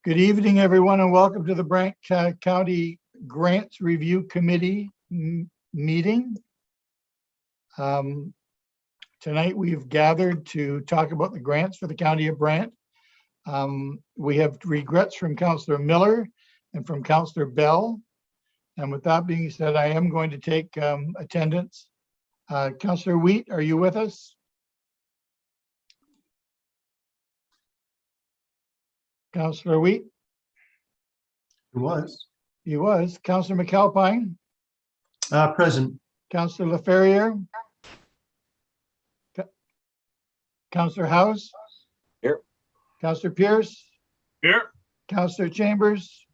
Good evening, everyone, and welcome to the Brantford County Grants Review Committee meeting. Tonight we've gathered to talk about the grants for the County of Brant. We have regrets from Councillor Miller and from Councillor Bell. And with that being said, I am going to take attendance. Councillor Wheat, are you with us? Councillor Wheat? He was. Councillor McAlpine? Present. Councillor LaFerriere? Councillor House? Here. Councillor Pierce? Here. Councillor Chambers?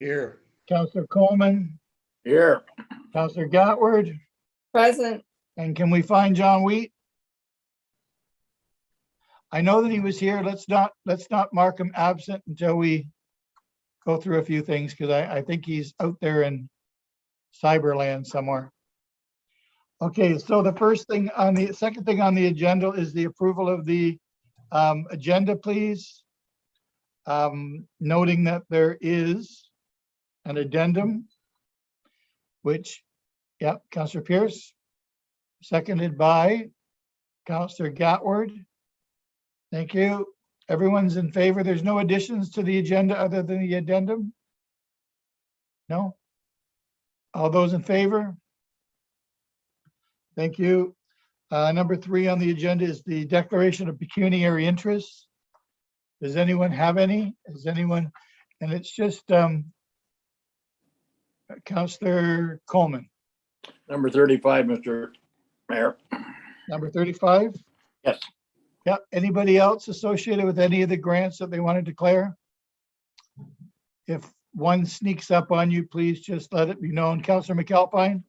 Here. Councillor Coleman? Here. Councillor Gatward? Present. And can we find John Wheat? I know that he was here. Let's not mark him absent until we go through a few things, because I think he's out there in cyberland somewhere. Okay, so the second thing on the agenda is the approval of the agenda, please. Noting that there is an addendum, which, Councillor Pierce, seconded by Councillor Gatward. Thank you. Everyone's in favor. There's no additions to the agenda other than the addendum? No? All those in favor? Thank you. Number 3 on the agenda is the declaration of pecuniary interests. Does anyone have any? Is anyone? And it's just Councillor Coleman. Number 35, Mr. Mayor. Number 35? Yes. Yep. Anybody else associated with any of the grants that they want to declare? If one sneaks up on you, please just let it be known. Councillor McAlpine?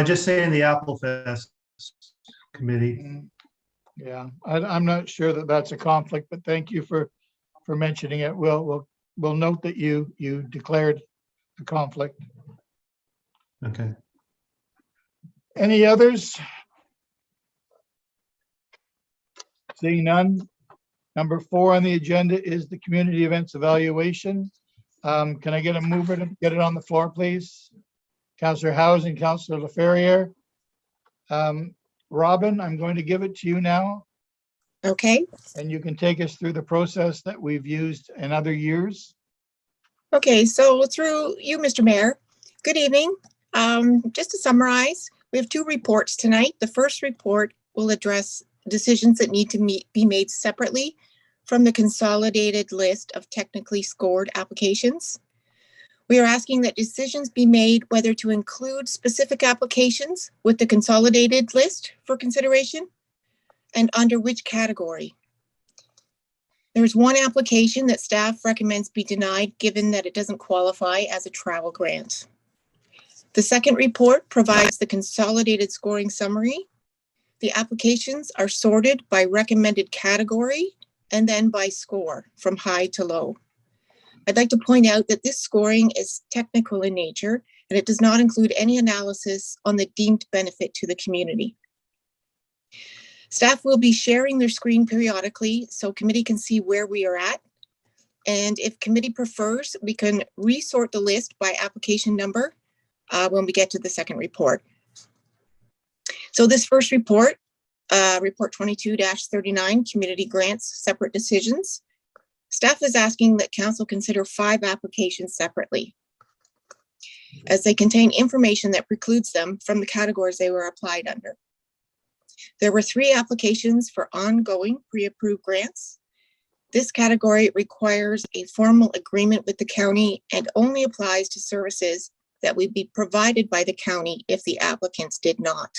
Just saying the Apple Fest committee. Yeah, I'm not sure that that's a conflict, but thank you for mentioning it. We'll note that you declared a conflict. Okay. Any others? Seeing none. Number 4 on the agenda is the community events evaluation. Can I get a mover to get it on the floor, please? Councillor Howes and Councillor LaFerriere. Robin, I'm going to give it to you now. Okay. And you can take us through the process that we've used in other years. Okay, so through you, Mr. Mayor, good evening. Just to summarize, we have 2 reports tonight. The first report will address decisions that need to be made separately from the consolidated list of technically scored applications. We are asking that decisions be made whether to include specific applications with the consolidated list for consideration and under which category. There is one application that staff recommends be denied given that it doesn't qualify as a travel grant. The second report provides the consolidated scoring summary. The applications are sorted by recommended category and then by score from high to low. I'd like to point out that this scoring is technical in nature and it does not include any analysis on the deemed benefit to the community. Staff will be sharing their screen periodically so committee can see where we are at. And if committee prefers, we can resort the list by application number when we get to the second report. So this first report, report 22-39, community grants, separate decisions. Staff is asking that council consider 5 applications separately, as they contain information that precludes them from the categories they were applied under. There were 3 applications for ongoing pre-approved grants. This category requires a formal agreement with the county and only applies to services that would be provided by the county if the applicants did not.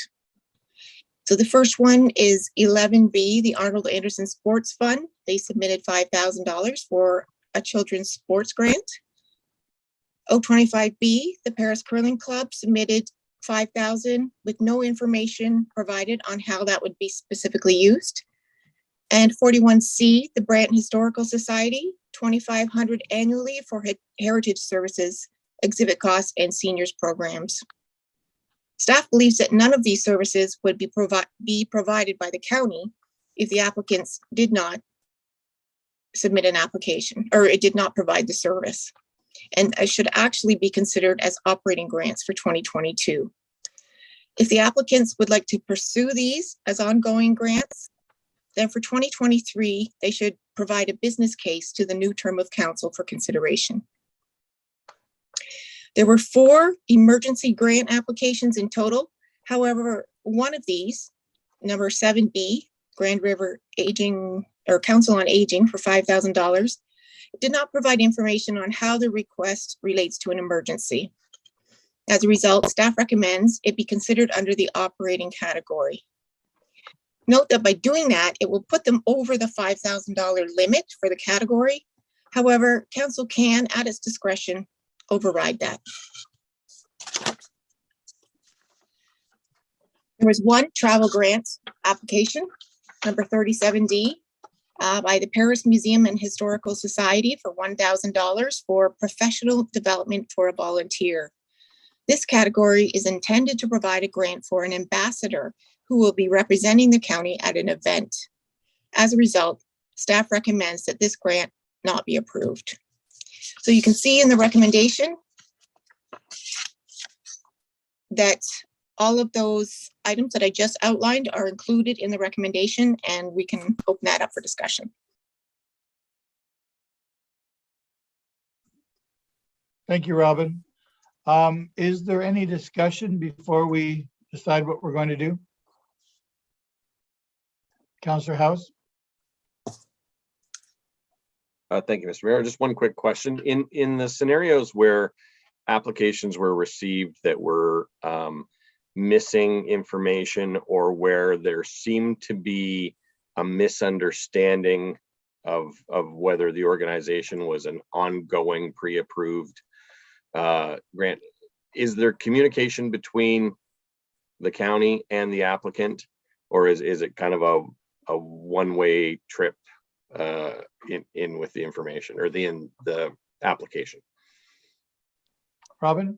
So the first one is 11B, the Arnold Anderson Sports Fund. They submitted $5,000 for a children's sports grant. 025B, the Paris Curling Club submitted $5,000 with no information provided on how that would be specifically used. And 41C, the Brant Historical Society, $2,500 annually for heritage services, exhibit costs, and seniors programs. Staff believes that none of these services would be provided by the county if the applicants did not submit an application, or it did not provide the service. And it should actually be considered as operating grants for 2022. If the applicants would like to pursue these as ongoing grants, then for 2023, they should provide a business case to the new term of council for consideration. There were 4 emergency grant applications in total. However, one of these, number 7B, Grand River Aging or Council on Aging for $5,000, did not provide information on how the request relates to an emergency. As a result, staff recommends it be considered under the operating category. Note that by doing that, it will put them over the $5,000 limit for the category. However, council can, at its discretion, override that. There was one travel grant application, number 37D, by the Paris Museum and Historical Society for $1,000 for professional development for a volunteer. This category is intended to provide a grant for an ambassador who will be representing the county at an event. As a result, staff recommends that this grant not be approved. So you can see in the recommendation that all of those items that I just outlined are included in the recommendation, and we can open that up for discussion. Thank you, Robin. Is there any discussion before we decide what we're going to do? Councillor House? Thank you, Mr. Mayor. Just one quick question. In the scenarios where applications were received that were missing information, or where there seemed to be a misunderstanding of whether the organization was an ongoing pre-approved grant, is there communication between the county and the applicant, or is it kind of a one-way trip in with the information or in the application? Robin?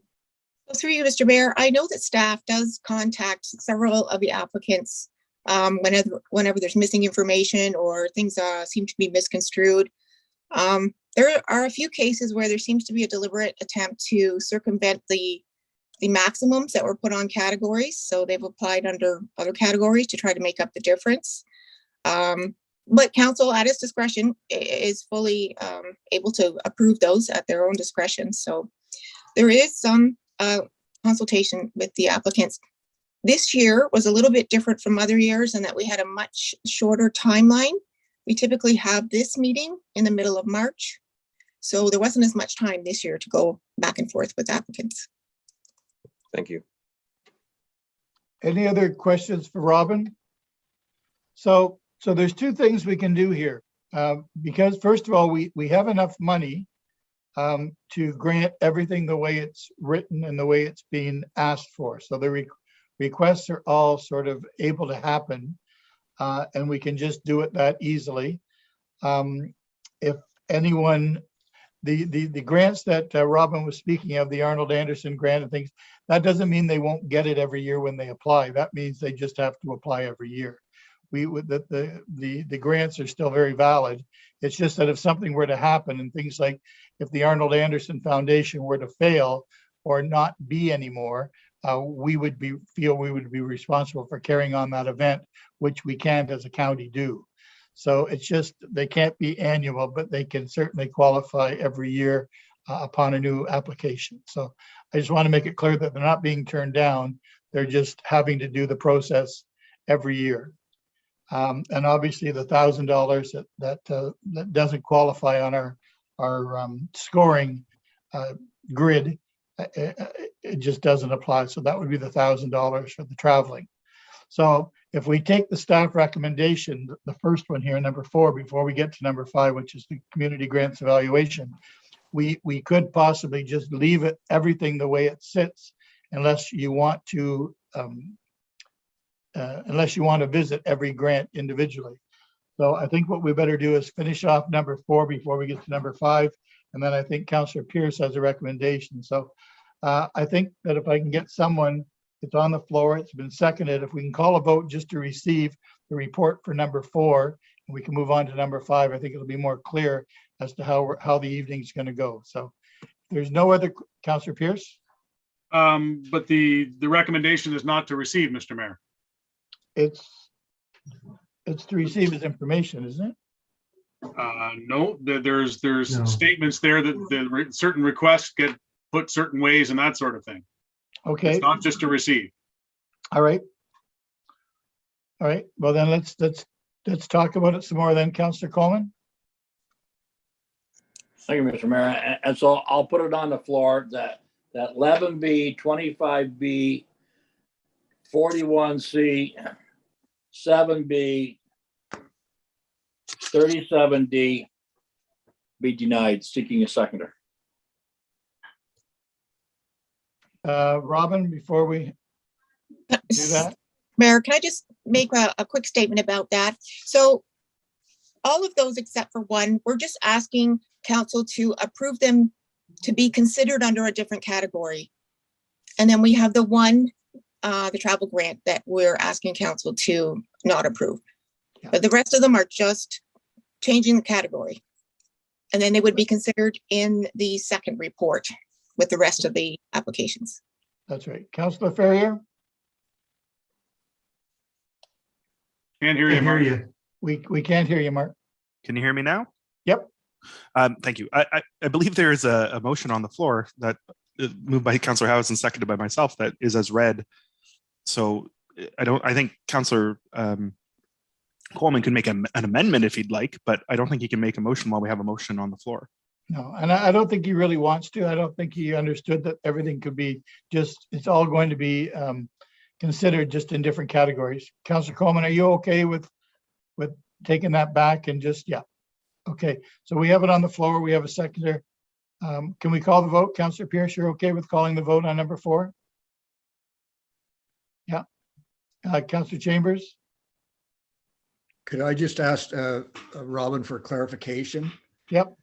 Through you, Mr. Mayor, I know that staff does contact several of the applicants whenever there's missing information or things seem to be misconstrued. There are a few cases where there seems to be a deliberate attempt to circumvent the maximums that were put on categories. So they've applied under other categories to try to make up the difference. But council, at its discretion, is fully able to approve those at their own discretion. So there is some consultation with the applicants. This year was a little bit different from other years in that we had a much shorter timeline. We typically have this meeting in the middle of March. So there wasn't as much time this year to go back and forth with applicants. Thank you. Any other questions for Robin? So there's 2 things we can do here. Because first of all, we have enough money to grant everything the way it's written and the way it's being asked for. So the requests are all sort of able to happen, and we can just do it that easily. If anyone, the grants that Robin was speaking of, the Arnold Anderson grant and things, that doesn't mean they won't get it every year when they apply. That means they just have to apply every year. The grants are still very valid. It's just that if something were to happen and things like if the Arnold Anderson Foundation were to fail or not be anymore, we would feel we would be responsible for carrying on that event, which we can't as a county do. So it's just, they can't be annual, but they can certainly qualify every year upon a new application. So I just want to make it clear that they're not being turned down. They're just having to do the process every year. And obviously the $1,000 that doesn't qualify on our scoring grid, it just doesn't apply. So that would be the $1,000 for the traveling. So if we take the staff recommendation, the first one here, number 4, before we get to number 5, which is the community grants evaluation, we could possibly just leave it everything the way it sits, unless you want to visit every grant individually. So I think what we better do is finish off number 4 before we get to number 5. And then I think Councillor Pierce has a recommendation. So I think that if I can get someone, it's on the floor, it's been seconded, if we can call a vote just to receive the report for number 4 We can move on to number 5. I think it'll be more clear as to how the evening's going to go. So there's no other, Councillor Pierce? But the recommendation is not to receive, Mr. Mayor. It's to receive his information, isn't it? No, there's No. statements there that certain requests get put certain ways and that sort of thing. Okay, It's not just to receive. all right. All right, well then let's talk about it some more then, Councillor Coleman. Thank you, Mr. Mayor. And so I'll put it on the floor that 11B, 25B, 41C, 7B, 37D be denied, seeking a seconder. Robin, before we do that, Mayor, can I just make a quick statement about that? So all of those except for one, we're just asking council to approve them to be considered under a different category. And then we have the one, the travel grant that we're asking council to not approve. Yeah. But the rest of them are just changing the category. And then they would be considered in the second report with the rest of the applications. that's right. Councillor Ferrier, Can't hear you, Can't hear Mark. you. we can't hear you, Mark. Can you hear me now? Yep. Thank you. I believe there is a motion on the floor that moved by Councillor Howes and seconded by myself that is as read. So I think Councillor Coleman could make an amendment if he'd like, but I don't think he can make a motion while we have a motion on the floor. No, and I don't think he really wants to. I don't think he understood that everything could be just, it's all going to be considered just in different categories. Councillor Coleman, are you okay with taking that back and just, yeah. Okay, so we have it on the floor. We have a seconder. Can we call the vote? Councillor Pierce, you're okay with calling the vote on number 4? Yeah. Councillor Chambers? Could I just ask Robin for clarification? Yep.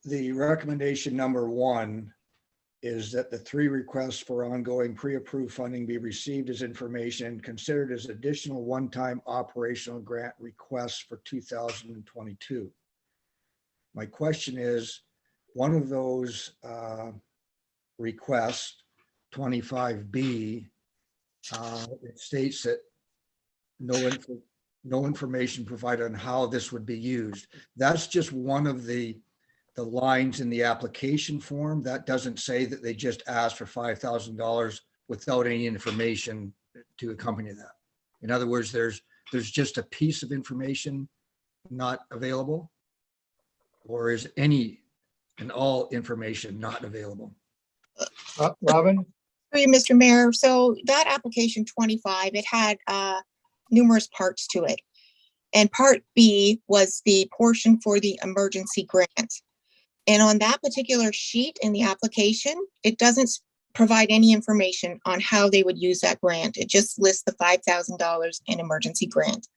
The recommendation number 1 is that the 3 requests for ongoing pre-approved funding be received as information and considered as additional one-time operational grant requests for 2022. My question is, one of those requests, 25B, it states that no information provided on how this would be used. That's just one of the lines in the application form. That doesn't say that they just asked for $5,000 without any information to accompany that. In other words, there's just a piece of information not available, or is any and all information not available? Robin? Through you, Mr. Mayor. So that application 25, it had numerous parts to it. And part B was the portion for the emergency grant. And on that particular sheet in the application, it doesn't provide any information on how they would use that grant. It just lists the $5,000 in emergency grant.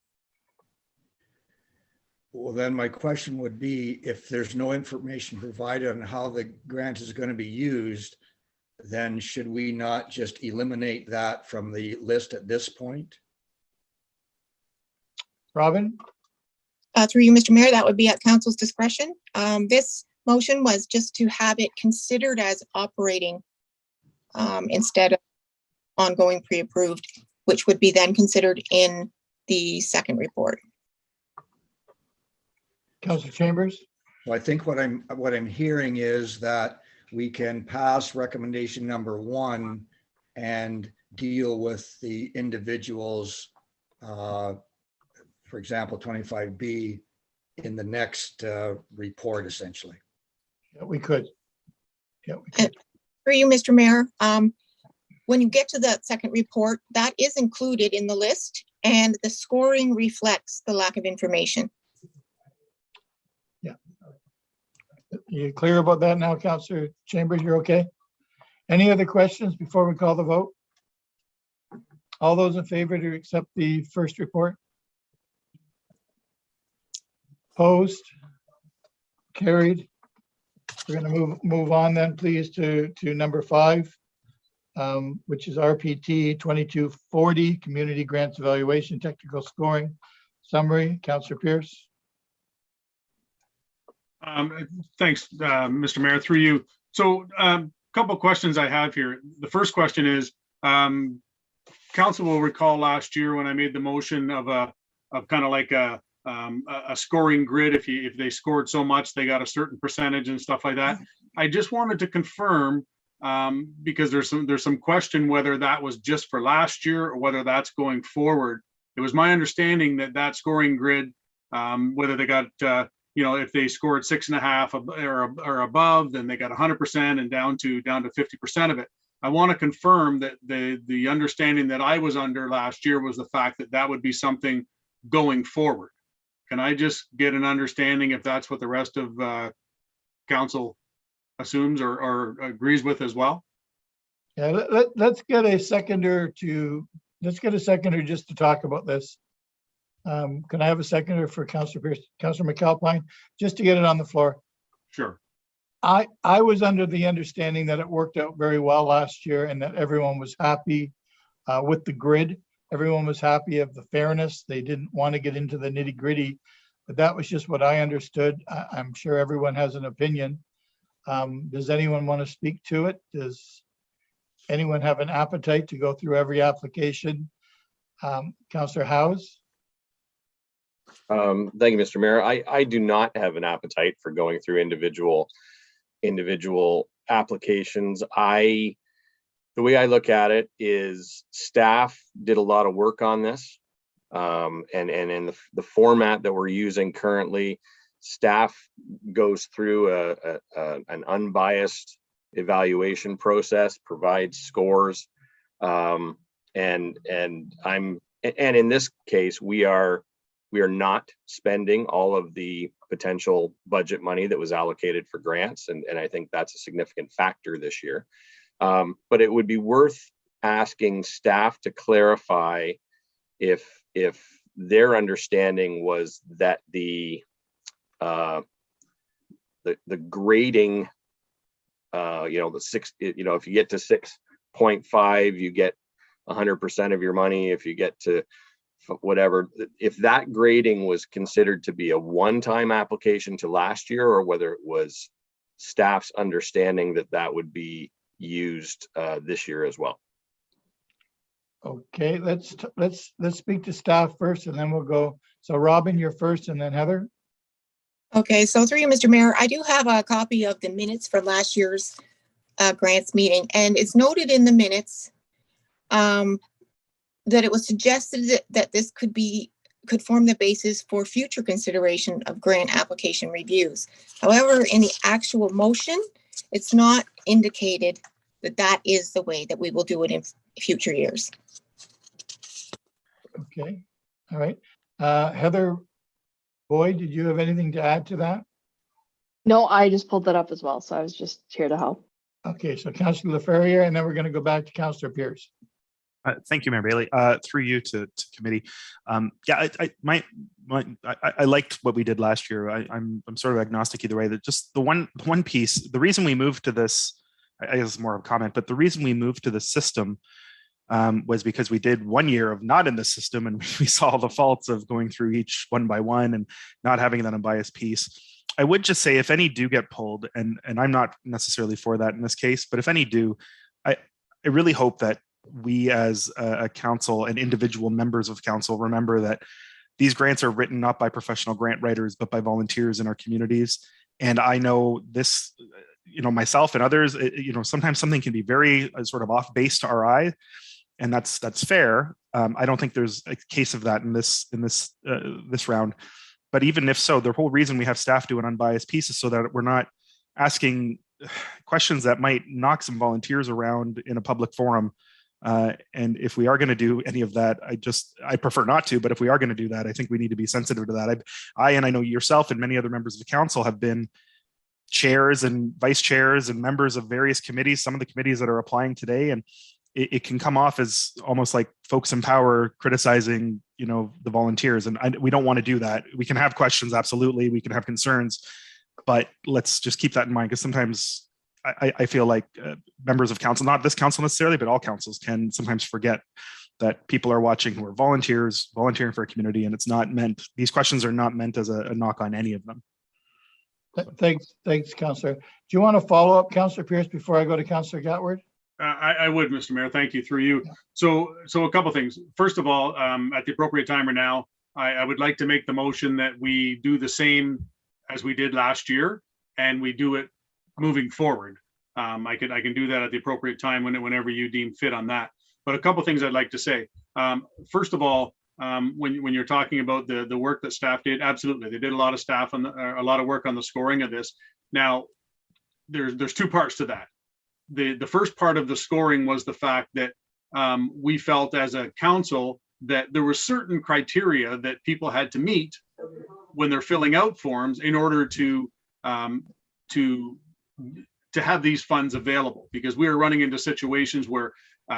Well, then my question would be, if there's no information provided on how the grant is going to be used, then should we not just eliminate that from the list at this point? Robin? Through you, Mr. Mayor, that would be at council's discretion. This motion was just to have it considered as operating instead of ongoing pre-approved, which would be then considered in the second report. Councillor Chambers? Well, I think what I'm hearing is that we can pass recommendation number 1 and deal with the individuals, for example, 25B, in the next report, essentially. Yeah, we could. Yeah, we could. Through you, Mr. Mayor, when you get to that second report, that is included in the list, and the scoring reflects the lack of information. You clear about that now, Councillor Chambers? You're okay? Any other questions before we call the vote? All those in favor to accept the first report? Opposed? Carried. We're going to move on then, please, to number 5, which is RPT 2240, Community Grants Evaluation Technical Scoring. summary, Councillor Pierce. Thanks, Mr. Mayor, through you. So couple questions I have here. The first question is, council will recall last year when I made the motion of kind of like a scoring grid. If they scored so much, they got a certain percentage and stuff like that. I just wanted to confirm, because there's some question whether that was just for last year or whether that's going forward. It was my understanding that scoring grid, whether they got if they scored 6.5 or above, then they got 100% and down to 50% of it. I want to confirm that the understanding that I was under last year was the fact that would be something going forward. Can I just get an understanding if that's what the rest of council assumes or agrees with as well? Yeah, let's get a seconder just to talk about this. Can I have a seconder for Councillor Pierce, Councillor McAlpine, just to get it on the floor? Sure. I was under the understanding that it worked out very well last year and that everyone was happy with the grid. Everyone was happy of the fairness. They didn't want to get into the nitty gritty, but that was just what I understood. I'm sure everyone has an opinion. Does anyone want to speak to it? Does anyone have an appetite to go through every application? Councillor Howes? Thank you, Mr. Mayor. I do not have an appetite for going through individual applications. The way I look at it is staff did a lot of work on this. And in the format that we're using currently, staff goes through an unbiased evaluation process, provides scores. And in this case, we are not spending all of the potential budget money that was allocated for grants. And I think that's a significant factor this year. But it would be worth asking staff to clarify if their understanding was that the grading, the six, if you get to 6.5, you get 100% of your money. If you get to whatever, if that grading was considered to be a one-time application to last year, or whether it was staff's understanding that would be used this year as well. Okay, let's speak to staff first and then we'll go. So Robin, you're first and then Heather. Okay, so through you, Mr. Mayor, I do have a copy of the minutes for last year's grants meeting, and it's noted in the minutes that it was suggested that this could form the basis for future consideration of grant application reviews. However, in the actual motion, it's not indicated that is the way that we will do it in future years. Okay, all right. Heather Boyd, did you have anything to add to that? No, I just pulled that up as well, so I was just here to help. Okay, so Councillor LaFerriere, and then we're going to go back to Councillor Pierce. Thank you, Mayor Bailey. Through you to committee. Yeah, I liked what we did last year. I'm sort of agnostic either way. That just the one piece. The reason we moved to this, I guess it's more of a comment, but the reason we moved to the system was because we did 1 year of not in the system, and we saw the faults of going through each one by one and not having that unbiased piece. I would just say if any do get pulled, and I'm not necessarily for that in this case, but if any do, I really hope that we as a council and individual members of council remember that these grants are written not by professional grant writers, but by volunteers in our communities. And I know this, myself and others, sometimes something can be very sort of off base to our eye, and that's fair. I don't think there's a case of that in this round. But even if so, the whole reason we have staff do an unbiased piece is so that we're not asking questions that might knock some volunteers around in a public forum. And if we are going to do any of that, I prefer not to, but if we are going to do that, I think we need to be sensitive to that. And I know yourself and many other members of the council have been chairs and vice chairs and members of various committees, some of the committees that are applying today. And it can come off as almost like folks in power criticizing, the volunteers. And we don't want to do that. We can have questions. Absolutely. We can have concerns, but let's just keep that in mind, because sometimes I feel like members of council, not this council necessarily, but all councils can sometimes forget that people are watching who are volunteers, volunteering for a community, and it's not meant, these questions are not meant as a knock on any of them. Thanks, Councillor. Do you want to follow up, Councillor Pierce, before I go to Councillor Gatward? I would, Mr. Mayor, thank you, through you. So a couple things. First of all, at the appropriate time or now, I would like to make the motion that we do the same as we did last year, and we do it moving forward. I can do that at the appropriate time whenever you deem fit on that. But a couple things I'd like to say. First of all, when you're talking about the work that staff did, absolutely, they did a lot of staff on a lot of work on the scoring of this. Now, there's two parts to that. The first part of the scoring was the fact that we felt as a council that there were certain criteria that people had to meet when they're filling out forms in order to have these funds available, because we were running into situations where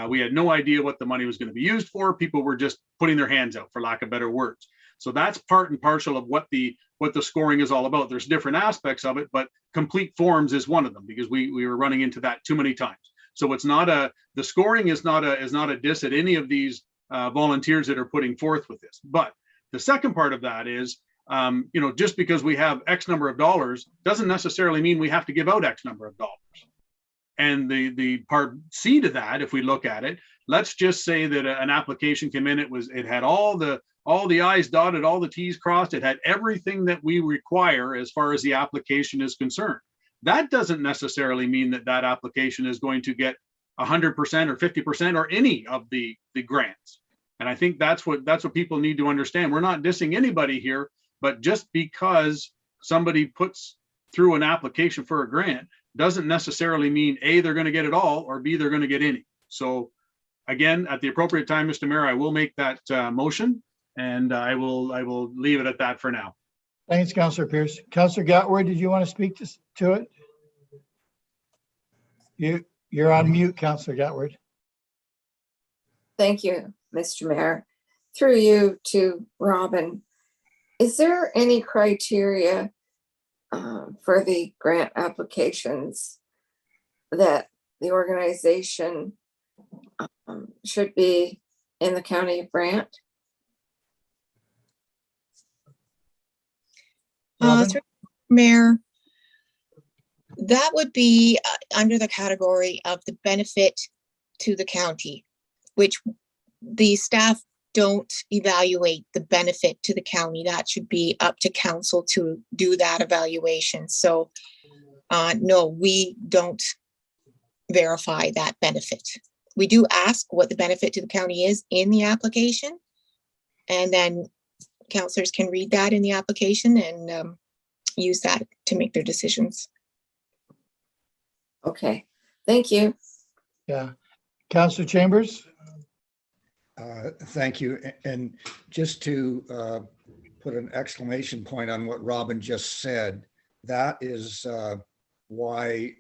we had no idea what the money was going to be used for. People were just putting their hands out, for lack of better words. So that's part and parcel of what the scoring is all about. There's different aspects of it, but complete forms is one of them, because we were running into that too many times. So it's not the scoring is not a diss at any of these volunteers that are putting forth with this. But the second part of that is, just because we have X number of dollars doesn't necessarily mean we have to give out X number of dollars. And the part C to that, if we look at it, let's just say that an application came in, it had all the I's dotted, all the T's crossed, it had everything that we require as far as the application is concerned. That doesn't necessarily mean that application is going to get 100% or 50% or any of the grants. And I think that's what people need to understand. We're not dissing anybody here, but just because somebody puts through an application for a grant doesn't necessarily mean A, they're going to get it all, or B, they're going to get any. So again, at the appropriate time, Mr. Mayor, I will make that motion, and I will leave it at that for now. Thanks, Councillor Pierce. Councillor Gatward, did you want to speak to it? You're on mute, Councillor Gatward. Thank you, Mr. Mayor. Through you to Robin, is there any criteria for the grant applications that the organization should be in the county of Brant? Robin? Mayor, that would be under the category of the benefit to the county, which the staff don't evaluate the benefit to the county. That should be up to council to do that evaluation. So no, we don't verify that benefit. We do ask what the benefit to the county is in the application, and then councillors can read that in the application and use that to make their decisions. Okay, thank you. Yeah. Councillor Chambers? Thank you. And just to put an exclamation point on what Robin just said, that is why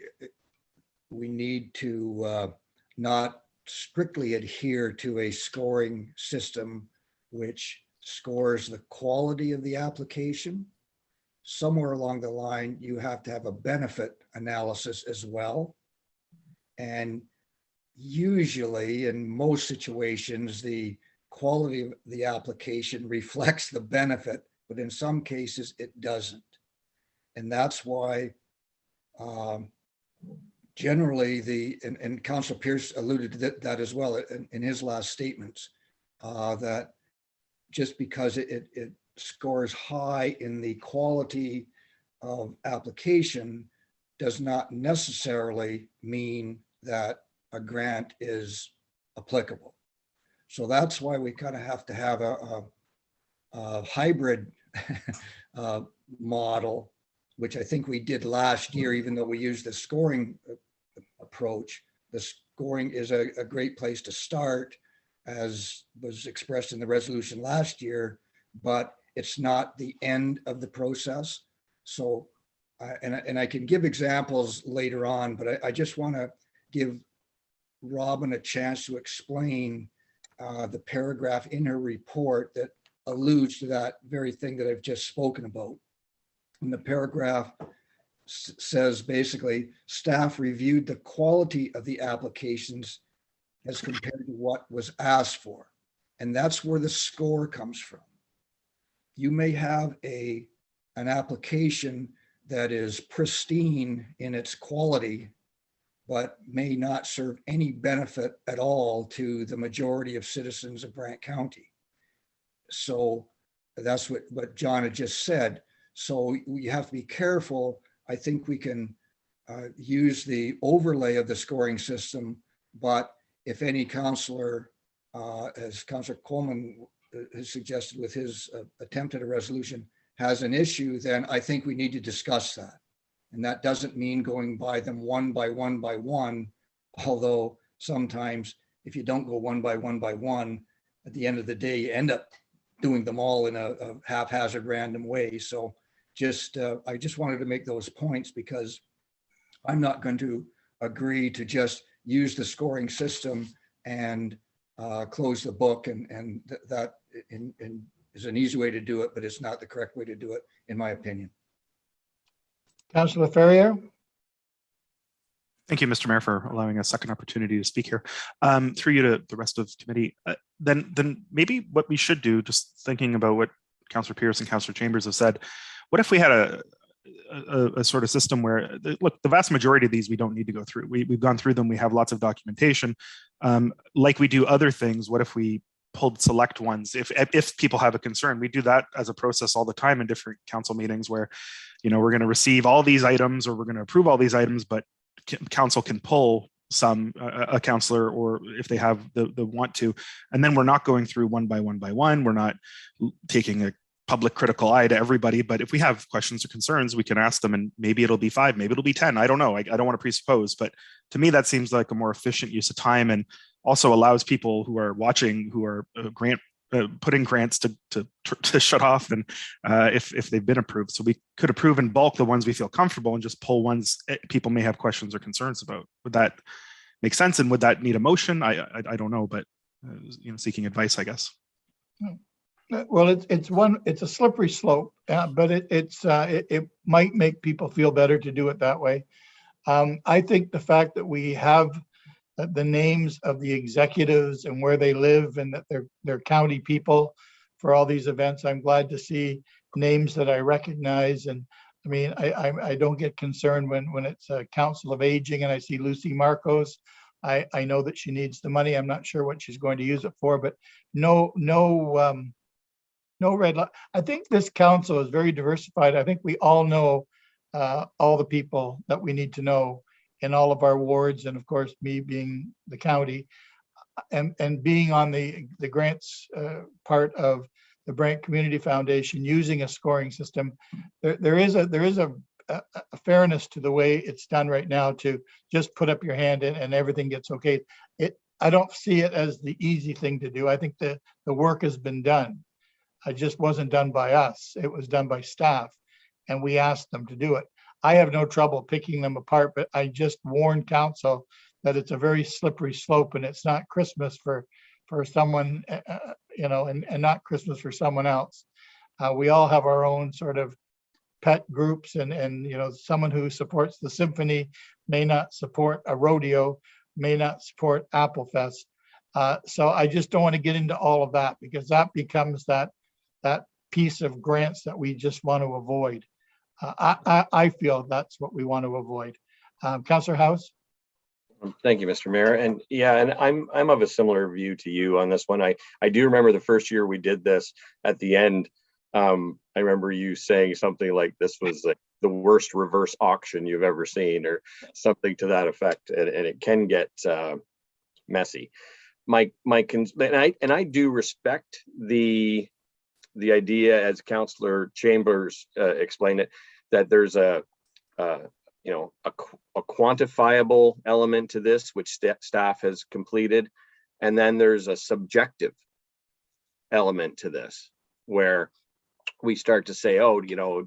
we need to not strictly adhere to a scoring system which scores the quality of the application. Somewhere along the line, you have to have a benefit analysis as well. And usually, in most situations, the quality of the application reflects the benefit, but in some cases it doesn't. And that's why generally and Councillor Pierce alluded to that as well in his last statements, that just because it scores high in the quality of application does not necessarily mean that a grant is applicable. So that's why we kind of have to have a hybrid model, which I think we did last year, even though we used the scoring approach. The scoring is a great place to start, as was expressed in the resolution last year, but it's not the end of the process. So, and I can give examples later on, but I just want to give Robin a chance to explain the paragraph in her report that alludes to that very thing that I've just spoken about. And the paragraph says basically, staff reviewed the quality of the applications as compared to what was asked for. And that's where the score comes from. You may have an application that is pristine in its quality, but may not serve any benefit at all to the majority of citizens of Brant County. So that's what John had just said. So you have to be careful. I think we can use the overlay of the scoring system, but if any counselor, as Councillor Coleman has suggested with his attempt at a resolution, has an issue, then I think we need to discuss that. And that doesn't mean going by them one by one by one, although sometimes if you don't go one by one, at the end of the day, you end up doing them all in a haphazard random way. So I just wanted to make those points because I'm not going to agree to just use the scoring system and close the book, and that is an easy way to do it, but it's not the correct way to do it, in my opinion. Councillor Ferrier? Thank you, Mr. Mayor, for allowing a second opportunity to speak here. Through you to the rest of the committee, then maybe what we should do, just thinking about what Councillor Pierce and Councillor Chambers have said, what if we had a sort of system where, look, the vast majority of these we don't need to go through. We've gone through them. We have lots of documentation. Like we do other things, what if we pulled select ones? If people have a concern, we do that as a process all the time in different council meetings where, we're going to receive all these items or we're going to approve all these items, but council can pull a councillor, or if they have the want to, and then we're not going through one by one. We're not taking a public critical eye to everybody, but if we have questions or concerns, we can ask them, and maybe it'll be 5, maybe it'll be 10. I don't know. I don't want to presuppose, but to me, that seems like a more efficient use of time, and also allows people who are watching, who are putting grants to shut off, and if they've been approved. So we could approve in bulk the ones we feel comfortable and just pull ones people may have questions or concerns about. Would that make sense? And would that need a motion? I don't know, but seeking advice, I guess. Well, it's a slippery slope, but it might make people feel better to do it that way. I think the fact that we have the names of the executives and where they live, and that they're county people for all these events, I'm glad to see names that I recognize. And I mean, I don't get concerned when it's a Council of Aging and I see Lucy Marcos. I know that she needs the money. I'm not sure what she's going to use it for, but no red line. I think this council is very diversified. I think we all know all the people that we need to know in all of our wards, and of course, me being the county and being on the grants part of the Brant Community Foundation, using a scoring system. There is a fairness to the way it's done right now, to just put up your hand and everything gets okay. I don't see it as the easy thing to do. I think the work has been done. It just wasn't done by us. It was done by staff, and we asked them to do it. I have no trouble picking them apart, but I just warned council that it's a very slippery slope, and it's not Christmas for someone, and not Christmas for someone else. We all have our own sort of pet groups, and someone who supports the Symphony may not support a rodeo, may not support Applefest. So I just don't want to get into all of that, because that becomes that piece of grants that we just want to avoid. I feel that's what we want to avoid. Councillor House? Thank you, Mr. Mayor. And yeah, and I'm of a similar view to you on this one. I do remember the first year we did this, at the end, I remember you saying something like this was like the worst reverse auction you've ever seen, or something to that effect. And it can get messy. And I do respect the idea, as Councillor Chambers explained it, that there's a quantifiable element to this, which staff has completed, and then there's a subjective element to this, where we start to say,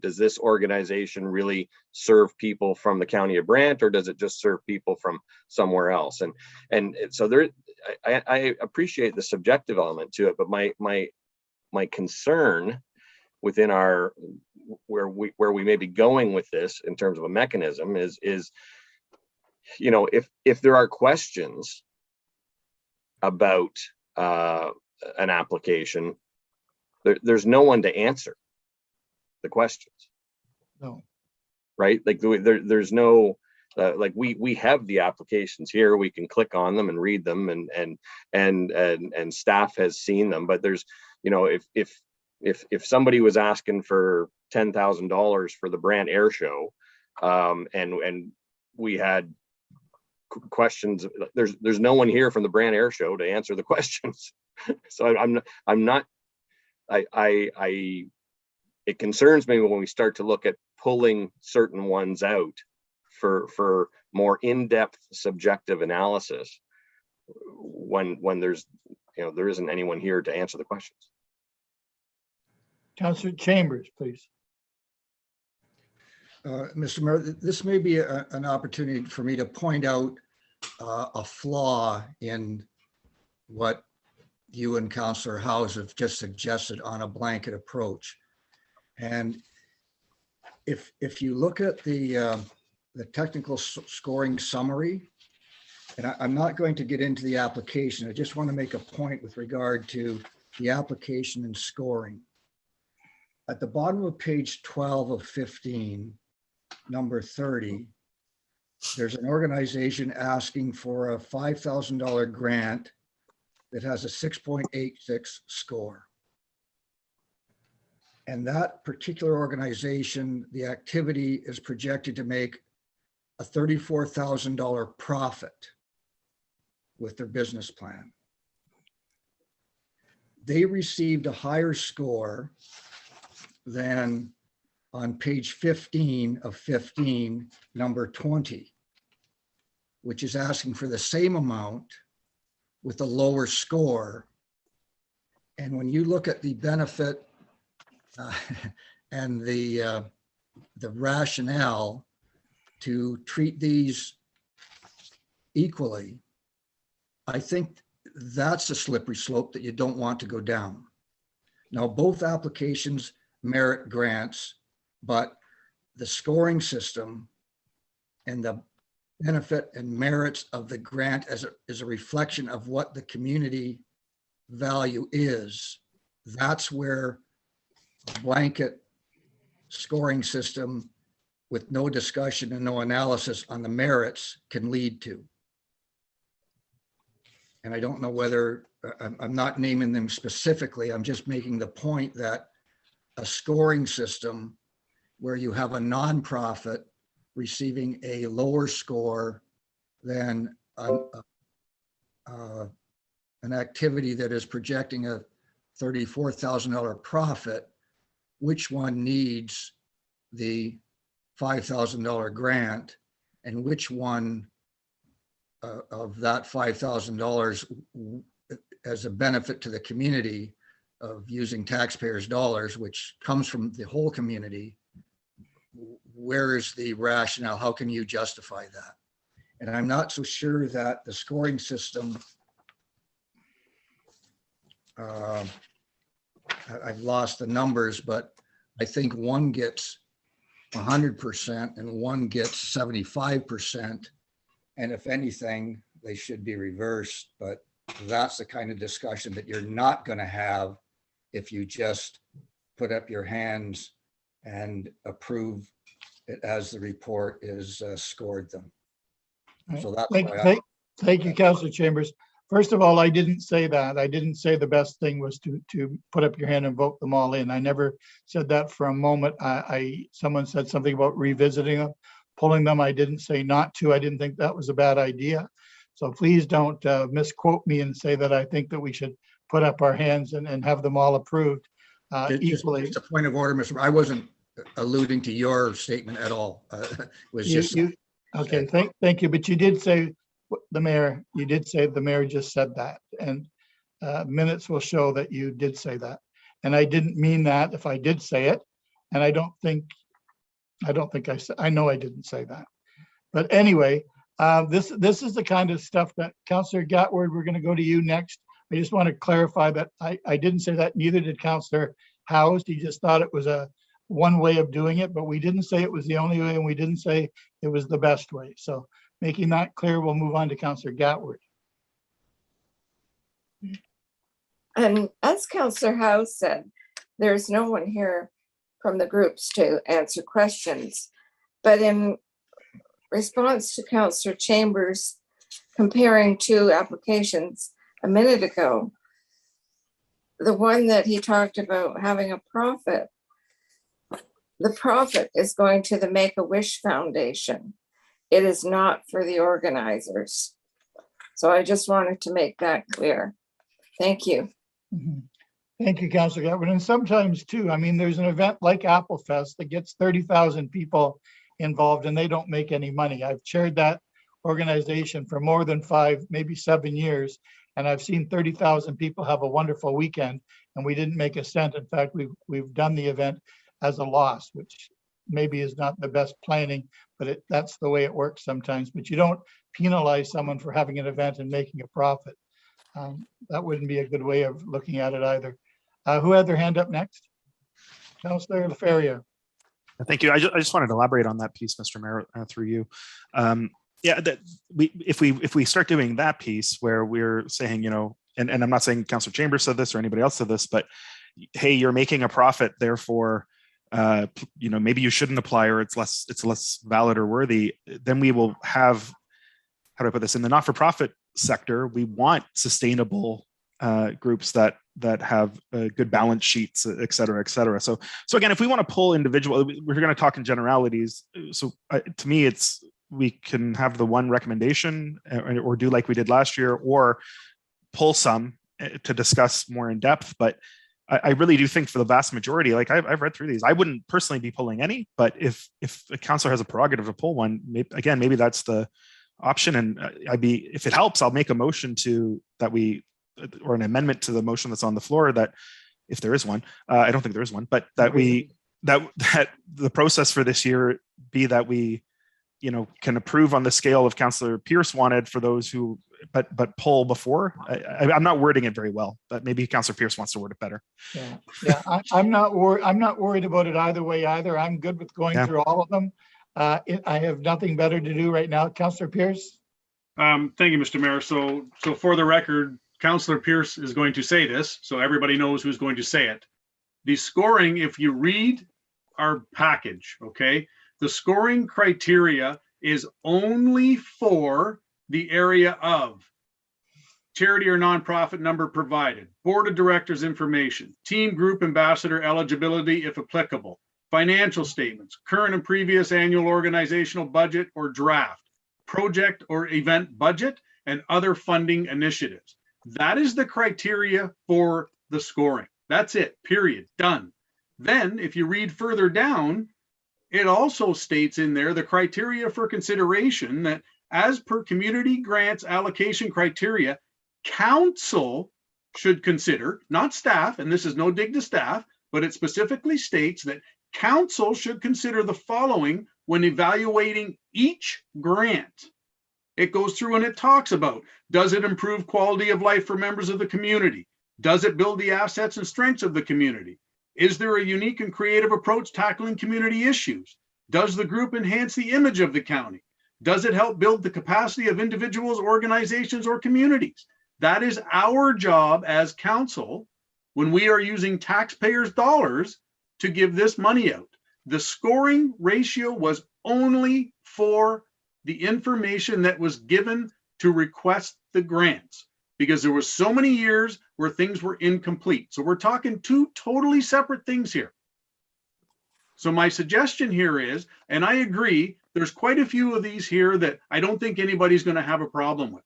does this organization really serve people from the county of Brant, or does it just serve people from somewhere else? And so I appreciate the subjective element to it, but my concern within where we may be going with this in terms of a mechanism is if there are questions about an application, there's no one to answer the questions, No. right? Like there's no, like we have the applications here, we can click on them and read them, and staff has seen them, but there's, you know, if somebody was asking for $10,000 for the Brant Air Show, and we had questions, there's no one here from the Brant Air Show to answer the questions. So I'm not, it concerns me when we start to look at pulling certain ones out for more in-depth subjective analysis when there's, you know, there isn't anyone here to answer the questions. Councillor Chambers, please. Mr. Mayor, this may be an opportunity for me to point out a flaw in what you and Councillor Howes have just suggested on a blanket approach. And if you look at the technical scoring summary, and I'm not going to get into the application, I just want to make a point with regard to the application and scoring. At the bottom of page 12 of 15, number 30, there's an organization asking for a $5,000 grant that has a 6.86 score. And that particular organization, the activity is projected to make a $34,000 profit with their business plan. They received a higher score than on page 15 of 15, number 20, which is asking for the same amount with a lower score. And when you look at the benefit and the rationale to treat these equally, I think that's a slippery slope that you don't want to go down. Now, both applications merit grants, but the scoring system and the benefit and merits of the grant is a reflection of what the community value is. That's where a blanket scoring system with no discussion and no analysis on the merits can lead to. And I don't know whether, I'm not naming them specifically, I'm just making the point that a scoring system where you have a nonprofit receiving a lower score than an activity that is projecting a $34,000 profit, which one needs the $5,000 grant, and which one of that $5,000 as a benefit to the community of using taxpayers' dollars, which comes from the whole community, where is the rationale? How can you justify that? And I'm not so sure that the scoring system, I've lost the numbers, but I think one gets 100% and one gets 75%. And if anything, they should be reversed. But that's the kind of discussion that you're not going to have if you just put up your hands and approve it as the report is scored them. So that's why Thank you, Councillor Chambers. First of all, I didn't say that. I didn't say the best thing was to put up your hand and vote them all in. I never said that for a moment. Someone said something about revisiting them, pulling them. I didn't say not to. I didn't think that was a bad idea. So please don't misquote me and say that I think that we should put up our hands and have them all approved equally. Just a point of order, Mr. I wasn't alluding to your statement at all. It was just. Okay, thank you. But you did say the mayor just said that, and minutes will show that you did say that. And I didn't mean that if I did say it, and I don't think I said, I know I didn't say that. But anyway, this is the kind of stuff that Councillor Gatward, we're going to go to you next. I just want to clarify that I didn't say that, neither did Councillor Howes. He just thought it was one way of doing it, but we didn't say it was the only way, and we didn't say it was the best way. So making that clear, we'll move on to Councillor Gatward. And as Councillor Howe said, there's no one here from the groups to answer questions. But in response to Councillor Chambers comparing two applications a minute ago, the one that he talked about having a profit, the profit is going to the Make-A-Wish Foundation. It is not for the organizers. So I just wanted to make that clear. Thank you. Mhm. Thank you, Councillor Gatwood. And sometimes too, I mean, there's an event like Apple Fest that gets 30,000 people involved and they don't make any money. I've chaired that organization for more than 5, maybe 7 years. And I've seen 30,000 people have a wonderful weekend and we didn't make a cent. In fact, we've done the event as a loss, which maybe is not the best planning, but that's the way it works sometimes. But you don't penalize someone for having an event and making a profit. That wouldn't be a good way of looking at it either. Who had their hand up next? Councillor Laferriere. Thank you. I just wanted to elaborate on that piece, Mr. Mayor, through you. Yeah, that if we start doing that piece where we're saying, you know, and I'm not saying Councillor Chambers said this or anybody else said this, but hey, you're making a profit, therefore, you know, maybe you shouldn't apply or it's less valid or worthy. Then we will have, how do I put this, in the not-for-profit sector, we want sustainable groups that have good balance sheets, et cetera, et cetera. So again, if we want to pull individual, we're going to talk in generalities. So to me, we can have the one recommendation or do like we did last year, or pull some to discuss more in depth. But I really do think for the vast majority, like I've read through these, I wouldn't personally be pulling any, but if a councilor has a prerogative to pull one, maybe that's the option. And if it helps, I'll make a motion or an amendment to the motion that's on the floor, that if there is one, I don't think there is one, but that the process for this year be that we, you know, can approve on the scale of Councillor Pierce wanted for those who, but pull before. I'm not wording it very well, but maybe Councillor Pierce wants to word it better. Yeah. I'm not worried about it either way either. I'm good with going through all of them. I have nothing better to do right now. Councillor Pierce. Thank you, Mr. Mayor. So for the record, Councillor Pierce is going to say this, so everybody knows who's going to say it. The scoring, if you read our package, okay, the scoring criteria is only for the area of charity or nonprofit number provided, board of directors information, team group ambassador eligibility if applicable, financial statements, current and previous annual organizational budget or draft, project or event budget, and other funding initiatives. That is the criteria for the scoring. That's it, period, done. Then if you read further down, it also states in there the criteria for consideration that as per community grants allocation criteria, council should consider, not staff, and this is no dig to staff, but it specifically states that council should consider the following when evaluating each grant. It goes through and it talks about, does it improve quality of life for members of the community? Does it build the assets and strengths of the community? Is there a unique and creative approach tackling community issues? Does the group enhance the image of the county? Does it help build the capacity of individuals, organizations, or communities? That is our job as council when we are using taxpayers' dollars to give this money out. The scoring ratio was only for the information that was given to request the grants, because there were so many years where things were incomplete. So we're talking two totally separate things here. So my suggestion here is, and I agree, there's quite a few of these here that I don't think anybody's going to have a problem with.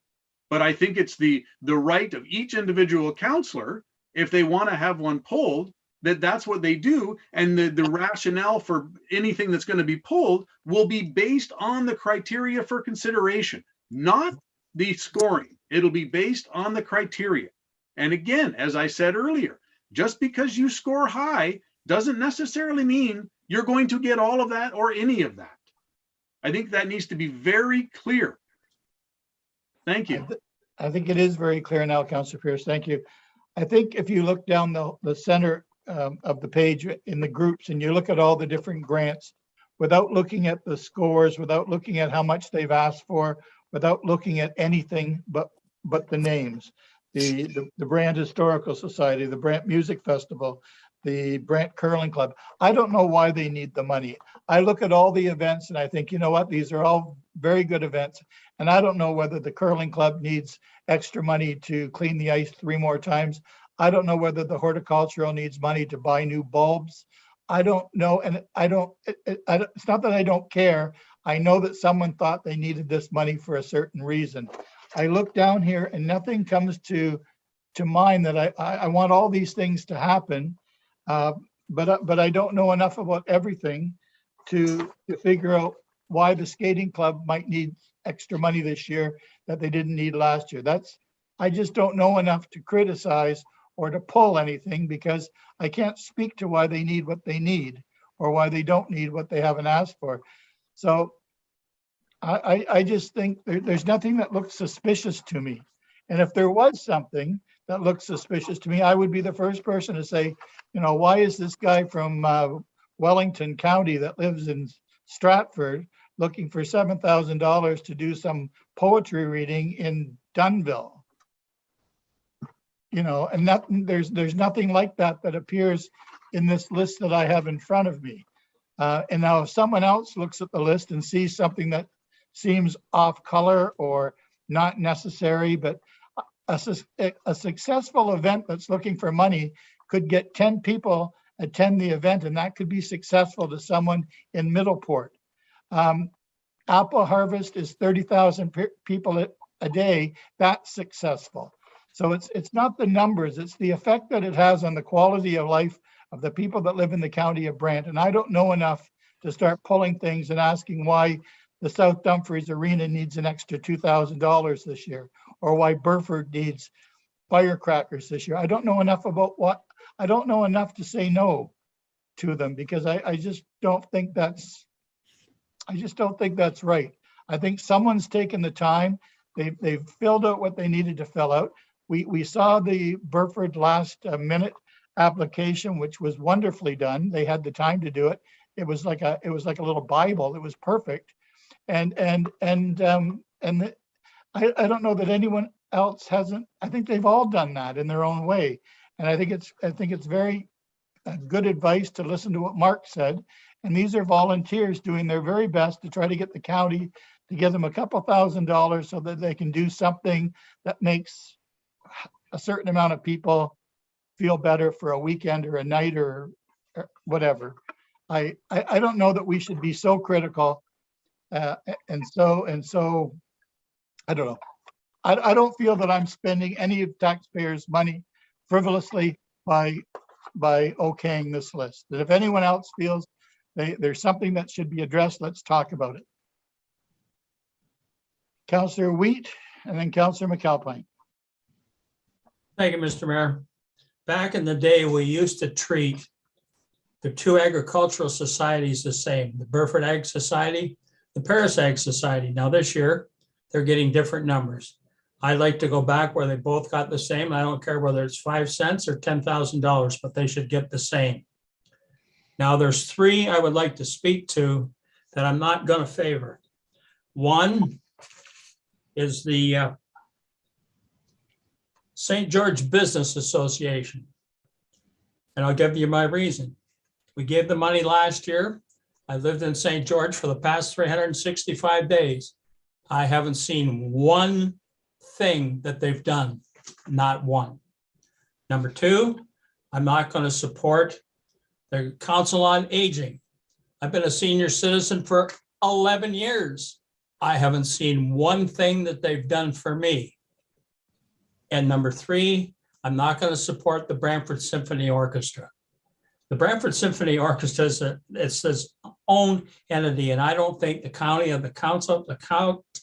But I think it's the right of each individual counselor, if they want to have one pulled, that's what they do. And the rationale for anything that's going to be pulled will be based on the criteria for consideration, not the scoring. It'll be based on the criteria. And again, as I said earlier, just because you score high doesn't necessarily mean you're going to get all of that or any of that. I think that needs to be very clear. Thank you. I think it is very clear now, Councillor Pierce. Thank you. I think if you look down the center of the page in the groups and you look at all the different grants, without looking at the scores, without looking at how much they've asked for, without looking at anything but the names, the Brant Historical Society, the Brant Music Festival, the Brant Curling Club. I don't know why they need the money. I look at all the events and I think, you know what, these are all very good events. And I don't know whether the curling club needs extra money to clean the ice 3 more times. I don't know whether the horticultural needs money to buy new bulbs. I don't know. And it's not that I don't care. I know that someone thought they needed this money for a certain reason. I look down here and nothing comes to mind that I want all these things to happen. But I don't know enough about everything to figure out why the skating club might need extra money this year that they didn't need last year. I just don't know enough to criticize or to pull anything, because I can't speak to why they need what they need or why they don't need what they haven't asked for. So I just think there's nothing that looks suspicious to me. And if there was something that looks suspicious to me, I would be the first person to say, you know, why is this guy from Wellington County that lives in Stratford looking for $7,000 to do some poetry reading in Dunnville? You know, and there's nothing like that appears in this list that I have in front of me. And now if someone else looks at the list and sees something that seems off color or not necessary, but a successful event that's looking for money could get 10 people attend the event, and that could be successful to someone in Middleport. Apple harvest is 30,000 people a day. That's successful. So it's not the numbers, it's the effect that it has on the quality of life of the people that live in the county of Brant. And I don't know enough to start pulling things and asking why the South Dumfries Arena needs an extra $2,000 this year, or why Brantford needs firecrackers this year. I don't know enough I don't know enough to say no to them, because I just don't think that's right. I think someone's taken the time. They've filled out what they needed to fill out. We saw the Brantford last minute application, which was wonderfully done. They had the time to do it. It was like a little Bible. It was perfect. And I don't know that anyone else hasn't. I think they've all done that in their own way. And I think it's very good advice to listen to what Mark said. And these are volunteers doing their very best to try to get the county to give them a couple $1,000 so that they can do something that makes a certain amount of people feel better for a weekend or a night or whatever. I don't know that we should be so critical. And so I don't know. I don't feel that I'm spending any of taxpayers' money frivolously by okaying this list. That if anyone else feels there's something that should be addressed, let's talk about it. Councillor Wheat and then Councillor McAlpine. Thank you, Mr. Mayor. Back in the day, we used to treat the 2 agricultural societies the same, the Brantford Ag Society, the Paris Ag Society. Now this year, they're getting different numbers. I'd like to go back where they both got the same. I don't care whether it's 5 cents or $10,000, but they should get the same. Now there's 3 I would like to speak to that I'm not going to favor. One is the St. George Business Association. And I'll give you my reason. We gave the money last year. I lived in St. George for the past 365 days. I haven't seen one thing that they've done, not one. Number 2, I'm not going to support the Council on Aging. I've been a senior citizen for 11 years. I haven't seen one thing that they've done for me. And number 3, I'm not going to support the Brantford Symphony Orchestra. The Brantford Symphony Orchestra is its own entity, and I don't think the county of the council,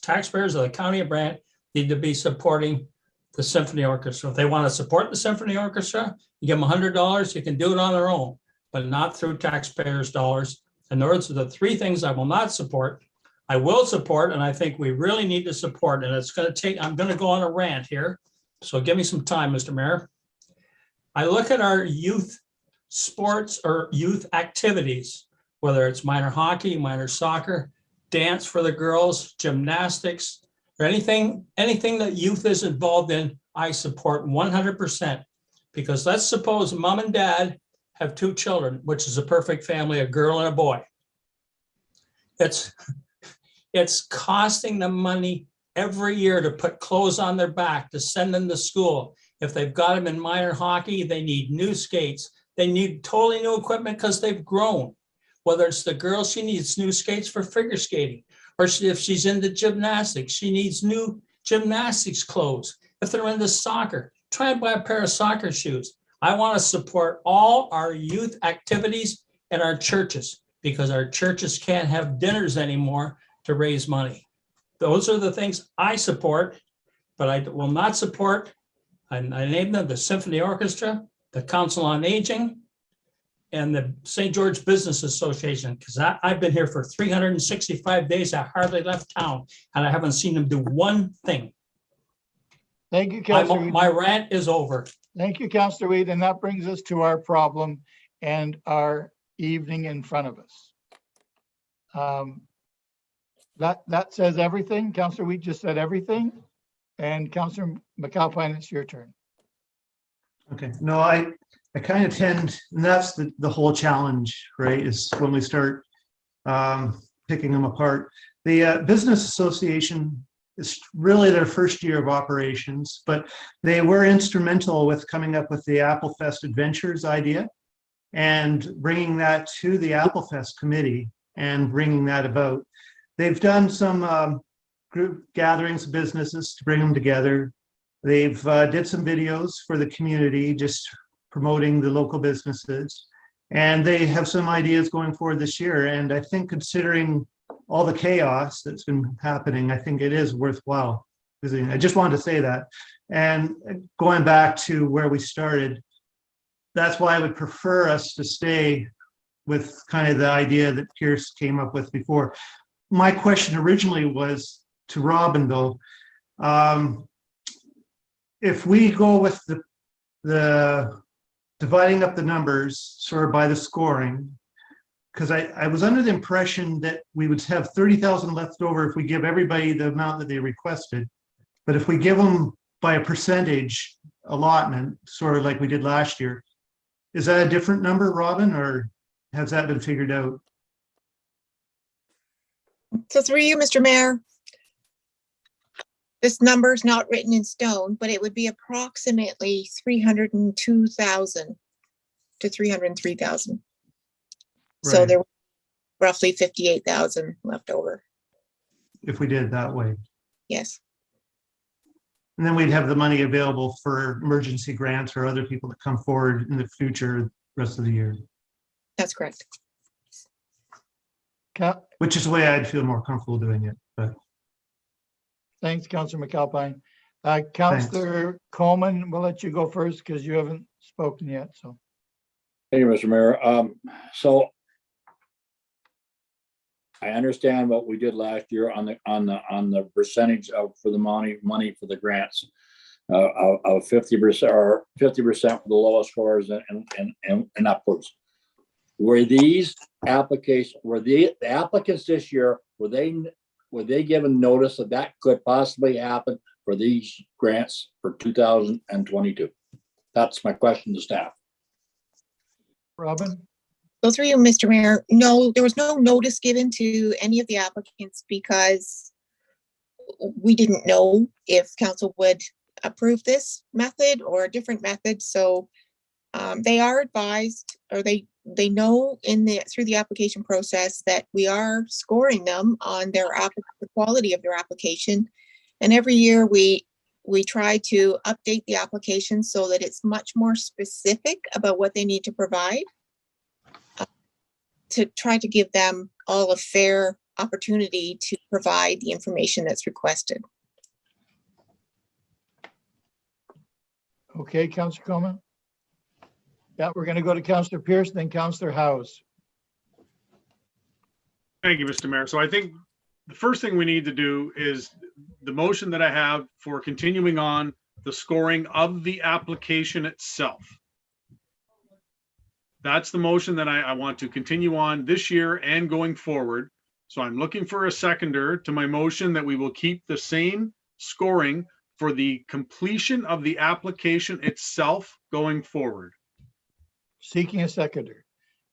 taxpayers of the county of Brant need to be supporting the Symphony Orchestra. If they want to support the Symphony Orchestra, you give them $100, you can do it on their own, but not through taxpayers' dollars. And those are the 3 things I will not support. I will support, and I think we really need to support, and it's going to take, I'm going to go on a rant here. So give me some time, Mr. Mayor. I look at our youth sports or youth activities, whether it's minor hockey, minor soccer, dance for the girls, gymnastics, or anything that youth is involved in, I support 100%. Because let's suppose mom and dad have 2 children, which is a perfect family, a girl and a boy. It's costing them money every year to put clothes on their back, to send them to school. If they've got them in minor hockey, they need new skates. They need totally new equipment because they've grown. Whether it's the girl, she needs new skates for figure skating. Or if she's into gymnastics, she needs new gymnastics clothes. If they're into soccer, try and buy a pair of soccer shoes. I want to support all our youth activities in our churches because our churches can't have dinners anymore to raise money. Those are the things I support, but I will not support, I named them the Symphony Orchestra, the Council on Aging, and the St. George Business Association, because I've been here for 365 days. I hardly left town, and I haven't seen them do one thing. Thank you, Councillor. My rant is over. Thank you, Councillor Weed, and that brings us to our problem and our evening in front of us. That says everything. Councillor Weed just said everything. And Councillor McAlpine, it's your turn. Okay, no, I kind of tend, and that's the whole challenge, right, is when we start picking them apart. The Business Association is really their first year of operations, but they were instrumental with coming up with the Applefest Adventures idea and bringing that to the Applefest committee and bringing that about. They've done some group gatherings of businesses to bring them together. They've did some videos for the community, just promoting the local businesses. And they have some ideas going forward this year. And I think considering all the chaos that's been happening, I think it is worthwhile visiting. I just wanted to say that. And going back to where we started, that's why I would prefer us to stay with kind of the idea that Pierce came up with before. My question originally was to Robin, though. If we go with the dividing up the numbers sort of by the scoring, because I was under the impression that we would have 30,000 left over if we give everybody the amount that they requested. But if we give them by a percentage allotment, sort of like we did last year, is that a different number, Robin, or has that been figured out? So through you, Mr. Mayor, this number is not written in stone, but it would be approximately 302,000 to 303,000. So Right. there were roughly 58,000 left over. If we did it that way. Yes, And then we'd have the money available for emergency grants or other people that come forward in the future, rest of the year, that's correct. which is the way I'd feel more comfortable doing it. But Thanks, Councillor McAlpine. Councillor Coleman, we'll let you go first because you haven't spoken yet, so. Thank you, Mr. Mayor. So I understand what we did last year on the percentage of for the money for the grants of 50% or 50% for the lowest scores and upwards. Were these applications, the applicants this year, were they given notice that could possibly happen for these grants for 2022? That's my question to staff. Robin? So through you, Mr. Mayor, no, there was no notice given to any of the applicants because we didn't know if council would approve this method or a different method. So they are advised, or they know through the application process that we are scoring them on the quality of their application. And every year we try to update the application so that it's much more specific about what they need to provide, to try to give them all a fair opportunity to provide the information that's requested. Okay, Councillor Coleman? Yeah, we're going to go to Councillor Pierce, then Councillor House. Thank you, Mr. Mayor. So I think the first thing we need to do is the motion that I have for continuing on the scoring of the application itself. That's the motion that I want to continue on this year and going forward. So I'm looking for a seconder to my motion that we will keep the same scoring for the completion of the application itself going forward. Seeking a seconder.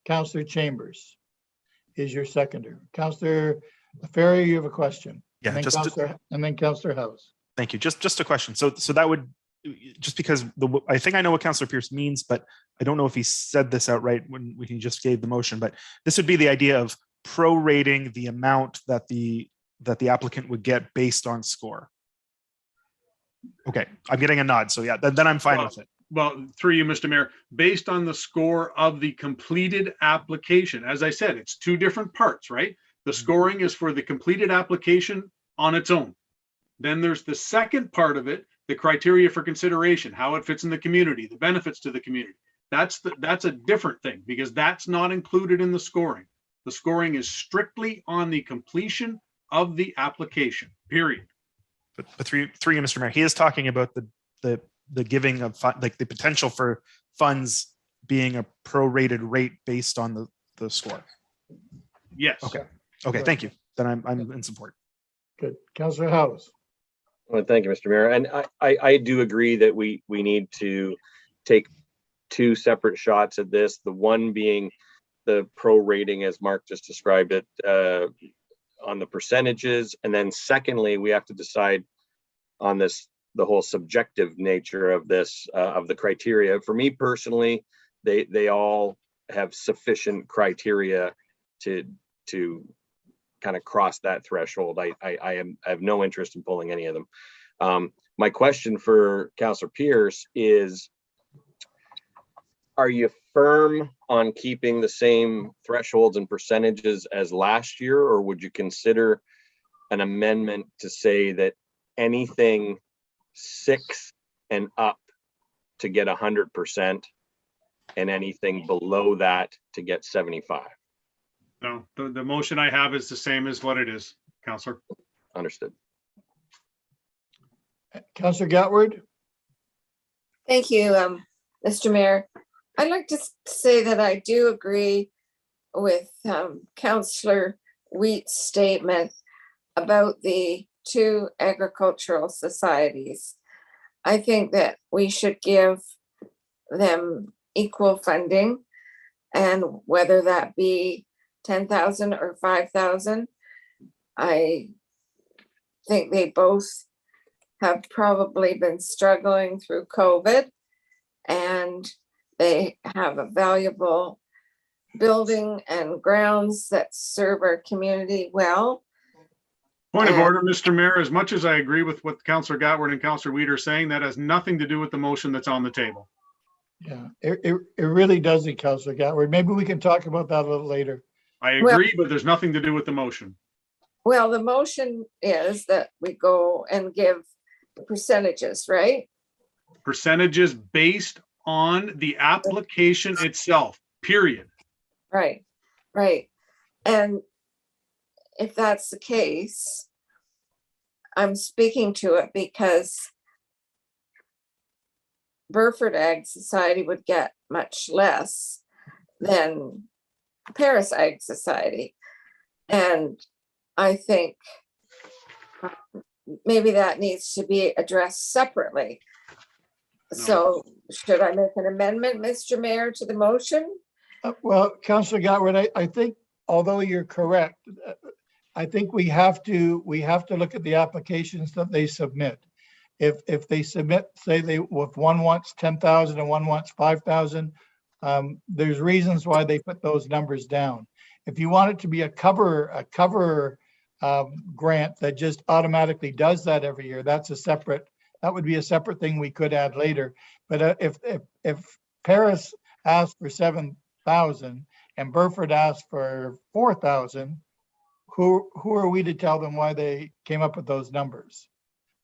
Counselor Chambers is your seconder. Counselor Ferry, you have a question. Yeah, And then just and then Counselor House. thank you. Just a question. So that would, just because I think I know what Councillor Pierce means, but I don't know if he said this outright when he just gave the motion, but this would be the idea of prorating the amount that the applicant would get based on score. Okay, I'm getting a nod. So yeah, then I'm fine with it. Well, through you, Mr. Mayor, based on the score of the completed application. As I said, it's two different parts, right? The scoring is for the completed application on its own. Then there's the second part of it, the criteria for consideration, how it fits in the community, the benefits to the community. That's a different thing because that's not included in the scoring. The scoring is strictly on the completion of the application, period. But through you, Mr. Mayor, he is talking about the giving of like the potential for funds being a prorated rate based on the score. Yes. Okay, thank you. Then I'm in support. Good. Counselor House. Well, thank you, Mr. Mayor. And I do agree that we need to take two separate shots at this. The one being the prorating, as Mark just described it, on the percentages. And then secondly, we have to decide on the whole subjective nature of this, of the criteria. For me personally, they all have sufficient criteria to kind of cross that threshold. I have no interest in pulling any of them. My question for Councillor Pierce is, are you firm on keeping the same thresholds and percentages as last year, or would you consider an amendment to say that anything 6 and up to get 100% and anything below that to get 75? No, the motion I have is the same as what it is, Councillor. Understood. Counselor Gatward. Thank you, Mr. Mayor. I'd like to say that I do agree with Councillor Wheat's statement about the two agricultural societies. I think that we should give them equal funding, and whether that be 10,000 or 5,000, I think they both have probably been struggling through COVID, and they have a valuable building and grounds that serve our community well. Point of order, Mr. Mayor, as much as I agree with what Councillor Gatward and Councillor Wheat are saying, that has nothing to do with the motion that's on the table. Yeah, it really doesn't, Counselor Gatward. Maybe we can talk about that a little later. I agree, but there's nothing to do with the motion. Well, the motion is that we go and give percentages, right? Percentages based on the application itself, period. Right. And if that's the case, I'm speaking to it because Brantford Ag Society would get much less than Paris Ag Society. And I think maybe that needs to be addressed separately. So should I make an amendment, Mr. Mayor, to the motion? Well, Counselor Gatward, I think, although you're correct, I think we have to look at the applications that they submit. If they submit, say if one wants 10,000 and one wants 5,000, there's reasons why they put those numbers down. If you want it to be a cover grant that just automatically does that every year, that would be a separate thing we could add later. But if Paris asked for 7,000 and Brantford asked for 4,000, who are we to tell them why they came up with those numbers?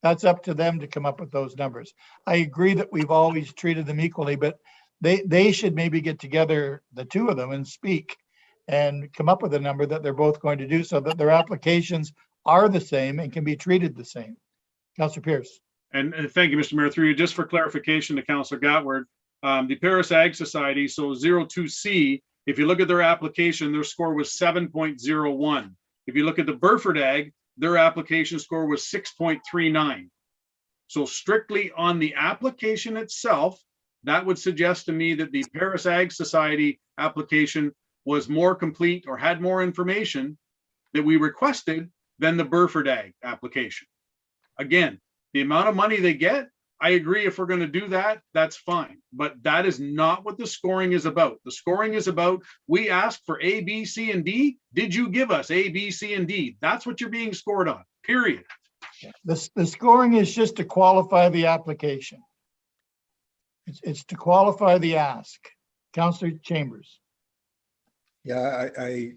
That's up to them to come up with those numbers. I agree that we've always treated them equally, but they should maybe get together, the two of them, and speak and come up with a number that they're both going to do so that their applications are the same and can be treated the same. Councillor Pierce. And thank you, Mr. Mayor, through you, just for clarification to Councillor Gatward, the Paris Ag Society, so 02C, if you look at their application, their score was 7.01. If you look at the Brantford Ag, their application score was 6.39. So strictly on the application itself, that would suggest to me that the Paris Ag Society application was more complete or had more information that we requested than the Brantford Ag application. Again, the amount of money they get, I agree, if we're going to do that, that's fine. But that is not what the scoring is about. The scoring is about, we asked for A, B, C, and D. Did you give us A, B, C, and D? That's what you're being scored on, period. The scoring is just to qualify the application. It's to qualify the ask. Councillor Chambers. Yeah, I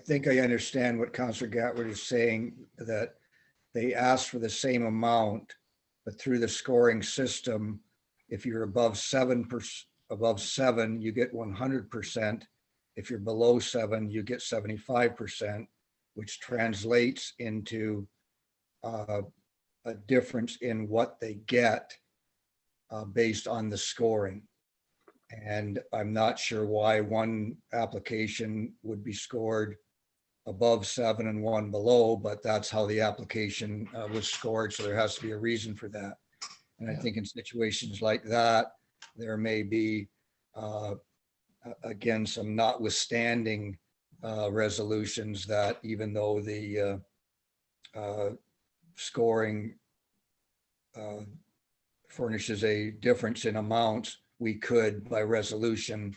think I understand what Councillor Gatwood is saying, that they asked for the same amount, but through the scoring system, if you're above 7%, you get 100%. If you're below 7, you get 75%, which translates into a difference in what they get based on the scoring. And I'm not sure why one application would be scored above 7 and one below, but that's how the application was scored. So there has to be a reason for that. And I think in situations like that, there may be, again, some notwithstanding resolutions that even though the scoring furnishes a difference in amounts, we could, by resolution,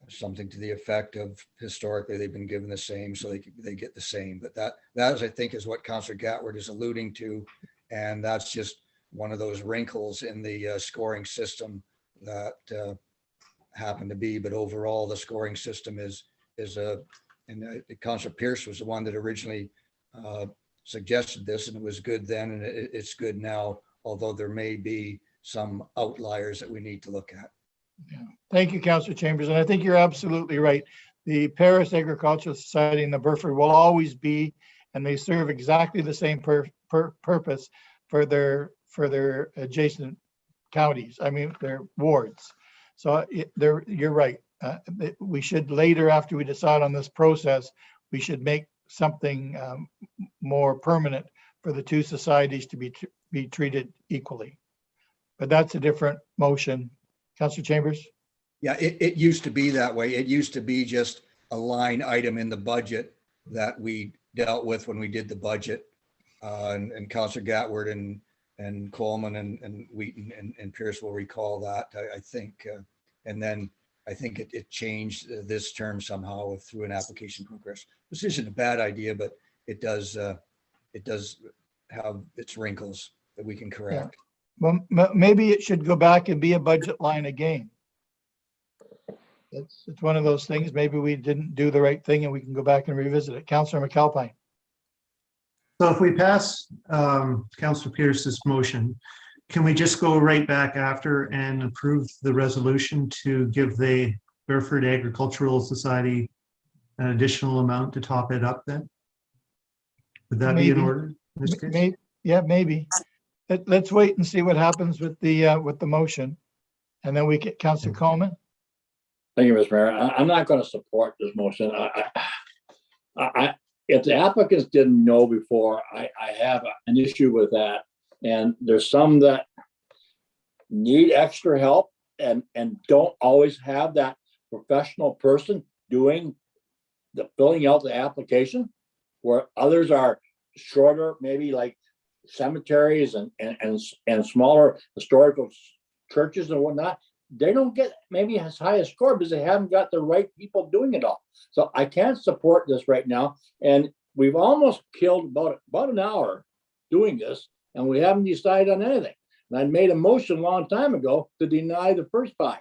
something to the effect of historically they've been given the same, so they get the same. But that is, I think, is what Councillor Gatwood is alluding to, and that's just one of those wrinkles in the scoring system that happen to be. But overall, the scoring system is and Councillor Pierce was the one that originally suggested this, and it was good then, and it's good now, although there may be some outliers that we need to look at. Yeah. Thank you, Councillor Chambers. And I think you're absolutely right. The Paris Agricultural Society and the Brantford will always be, and they serve exactly the same purpose for their adjacent counties. I mean, their wards. So you're right. We should later, after we decide on this process, we should make something more permanent for the two societies to be treated equally. But that's a different motion. Councillor Chambers? Yeah, it used to be that way. It used to be just a line item in the budget that we dealt with when we did the budget. And Councillor Gatwood and Coleman and Wheaton and Pierce will recall that, I think. And then I think it changed this term somehow through an application progress. This isn't a bad idea, but it does have its wrinkles that we can correct. Well, maybe it should go back and be a budget line again. It's one of those things. Maybe we didn't do the right thing and we can go back and revisit it. Councillor McAlpine. So if we pass Councillor Pierce's motion, can we just go right back after and approve the resolution to give the Brantford Agricultural Society an additional amount to top it up then? Would that be in order in this case? Yeah, maybe. Let's wait and see what happens with the motion. And then we get Councillor Coleman. Thank you, Mr. Mayor. I'm not going to support this motion. If the applicants didn't know before, I have an issue with that. And there's some that need extra help and don't always have that professional person doing filling out the application, where others are shorter, maybe like cemeteries and smaller historical churches and whatnot. They don't get maybe as high a score because they haven't got the right people doing it all. So I can't support this right now. And we've almost killed about an hour doing this, and we haven't decided on anything. And I made a motion a long time ago to deny the first 5.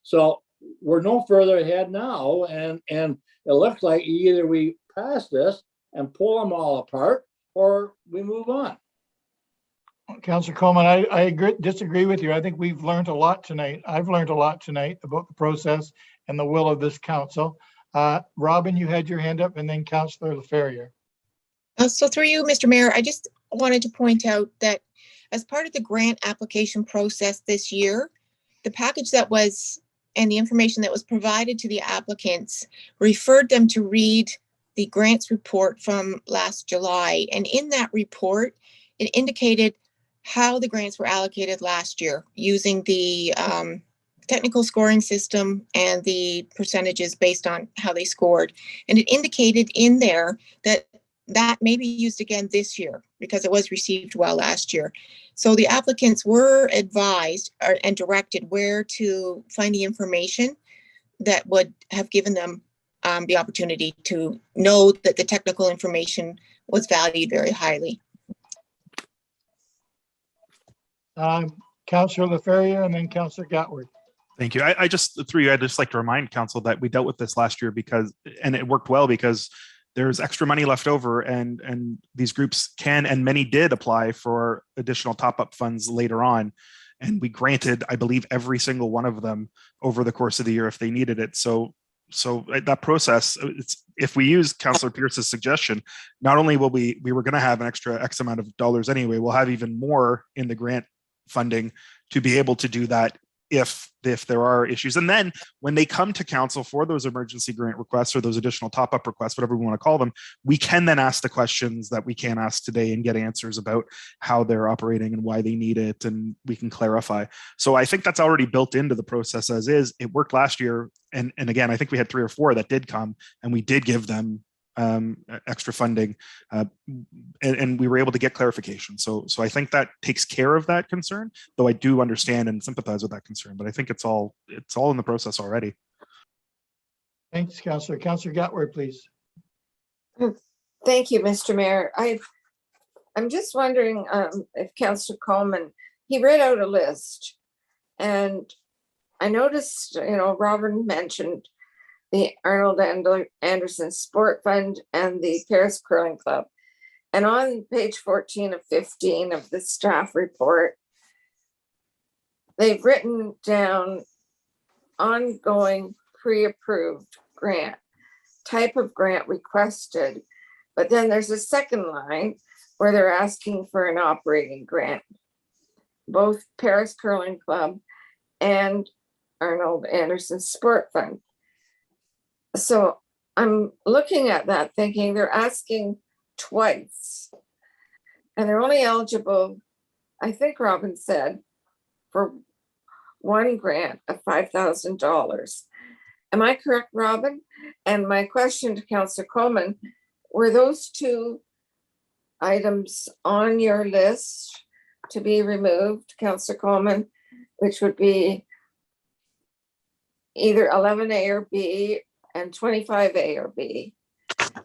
So we're no further ahead now. And it looks like either we pass this and pull them all apart or we move on. Councillor Coleman, I disagree with you. I think we've learned a lot tonight. I've learned a lot tonight about the process and the will of this council. Robin, you had your hand up, and then Councillor LaFerriere. So through you, Mr. Mayor, I just wanted to point out that as part of the grant application process this year, the package that was and the information that was provided to the applicants referred them to read the grants report from last July. And in that report, it indicated how the grants were allocated last year using the technical scoring system and the percentages based on how they scored. And it indicated in there that that may be used again this year because it was received well last year. So the applicants were advised and directed where to find the information that would have given them the opportunity to know that the technical information was valued very highly. Councillor LaFeria and then Councillor Gatward. Thank you. I'd just like to remind council that we dealt with this last year and it worked well because there's extra money left over and these groups can, and many did apply for additional top-up funds later on. And we granted, I believe, every single one of them over the course of the year if they needed it. So that process, if we use Councillor Pierce's suggestion, not only will we were going to have an extra X amount of dollars anyway, we'll have even more in the grant funding to be able to do that if there are issues. And then when they come to council for those emergency grant requests or those additional top-up requests, whatever we want to call them, we can then ask the questions that we can't ask today and get answers about how they're operating and why they need it, and we can clarify. So I think that's already built into the process as is. It worked last year. And again, I think we had 3 or 4 that did come and we did give them extra funding and we were able to get clarification. So I think that takes care of that concern, though I do understand and sympathize with that concern, but I think it's all in the process already. Thanks, Councillor. Councillor Gatward, please. Thank you, Mr. Mayor. I'm just wondering if Councillor Coleman, he read out a list and I noticed, Robin mentioned the Arnold Anderson Sport Fund and the Paris Curling Club. And on page 14 of 15 of the staff report, they've written down ongoing pre-approved grant, type of grant requested, but then there's a second line where they're asking for an operating grant, both Paris Curling Club and Arnold Anderson Sport Fund. So I'm looking at that thinking they're asking twice and they're only eligible, I think Robin said, for one grant of $5,000. Am I correct, Robin? And my question to Councillor Coleman, were those 2 items on your list to be removed, Councillor Coleman, which would be either 11A or B and 25A or B?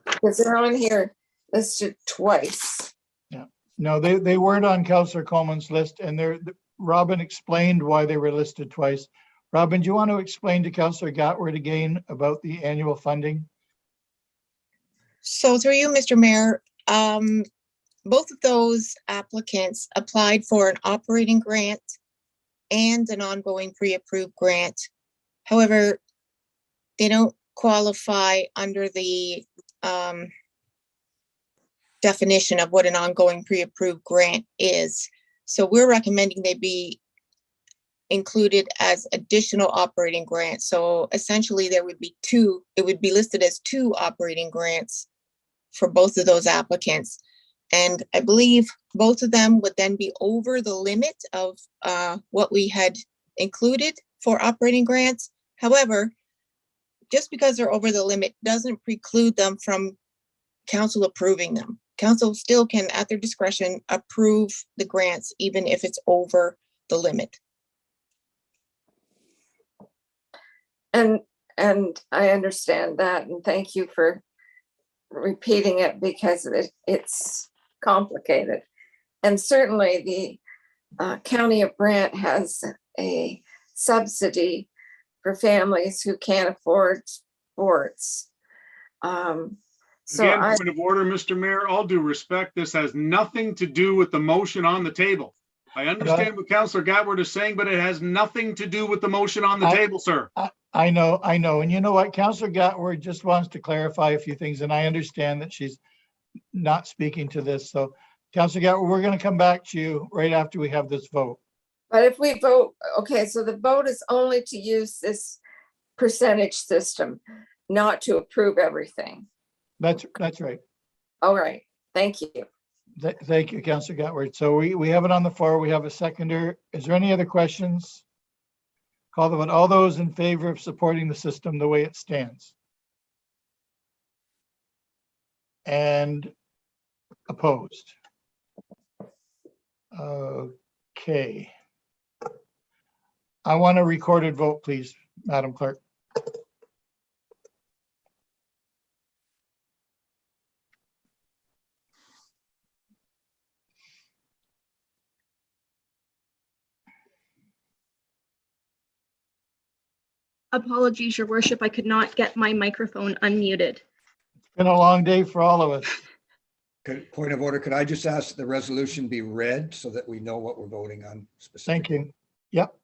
Because they're on here listed twice. Yeah, no, they weren't on Councillor Coleman's list, and Robin explained why they were listed twice. Robin, do you want to explain to Councillor Gatward again about the annual funding? So through you, Mr. Mayor, both of those applicants applied for an operating grant and an ongoing pre-approved grant. However, they don't qualify under the definition of what an ongoing pre-approved grant is. So we're recommending they be included as additional operating grants. So essentially there would be 2, it would be listed as 2 operating grants for both of those applicants. And I believe both of them would then be over the limit of what we had included for operating grants. However, just because they're over the limit doesn't preclude them from council approving them. Council still can, at their discretion, approve the grants, even if it's over the limit. And I understand that, and thank you for repeating it because it's complicated. And certainly the County of Brant has a subsidy for families who can't afford sports. Again, point of order, Mr. Mayor, all due respect, this has nothing to do with the motion on the table. I understand what Councillor Gatward is saying, but it has nothing to do with the motion on the table, sir. I know. And you know what? Councillor Gatward just wants to clarify a few things, and I understand that she's not speaking to this. So Councillor Gatward, we're going to come back to you right after we have this vote. But if we vote, okay, so the vote is only to use this percentage system, not to approve everything. That's right. All right, thank you. Thank you, Councillor Gatward. So we have it on the floor. We have a seconder. Is there any other questions? Call the vote. All those in favor of supporting the system the way it stands? And opposed? Okay. I want a recorded vote, please, Madam Clerk. Apologies, Your Worship. I could not get my microphone unmuted. Been a long day for all of us. Point of order, could I just ask that the resolution be read so that we know what we're voting on specifically? Thank you. Yep.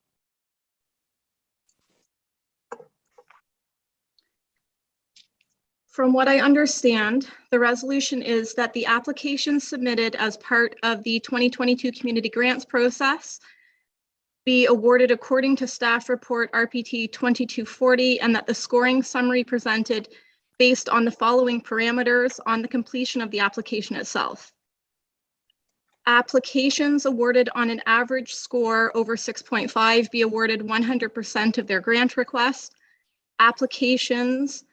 From what I understand, the resolution is that the application submitted as part of the 2022 community grants process be awarded according to staff report RPT 2240, and that the scoring summary presented based on the following parameters on the completion of the application itself. Applications awarded on an average score over 6.5 be awarded 100% of their grant request. Applications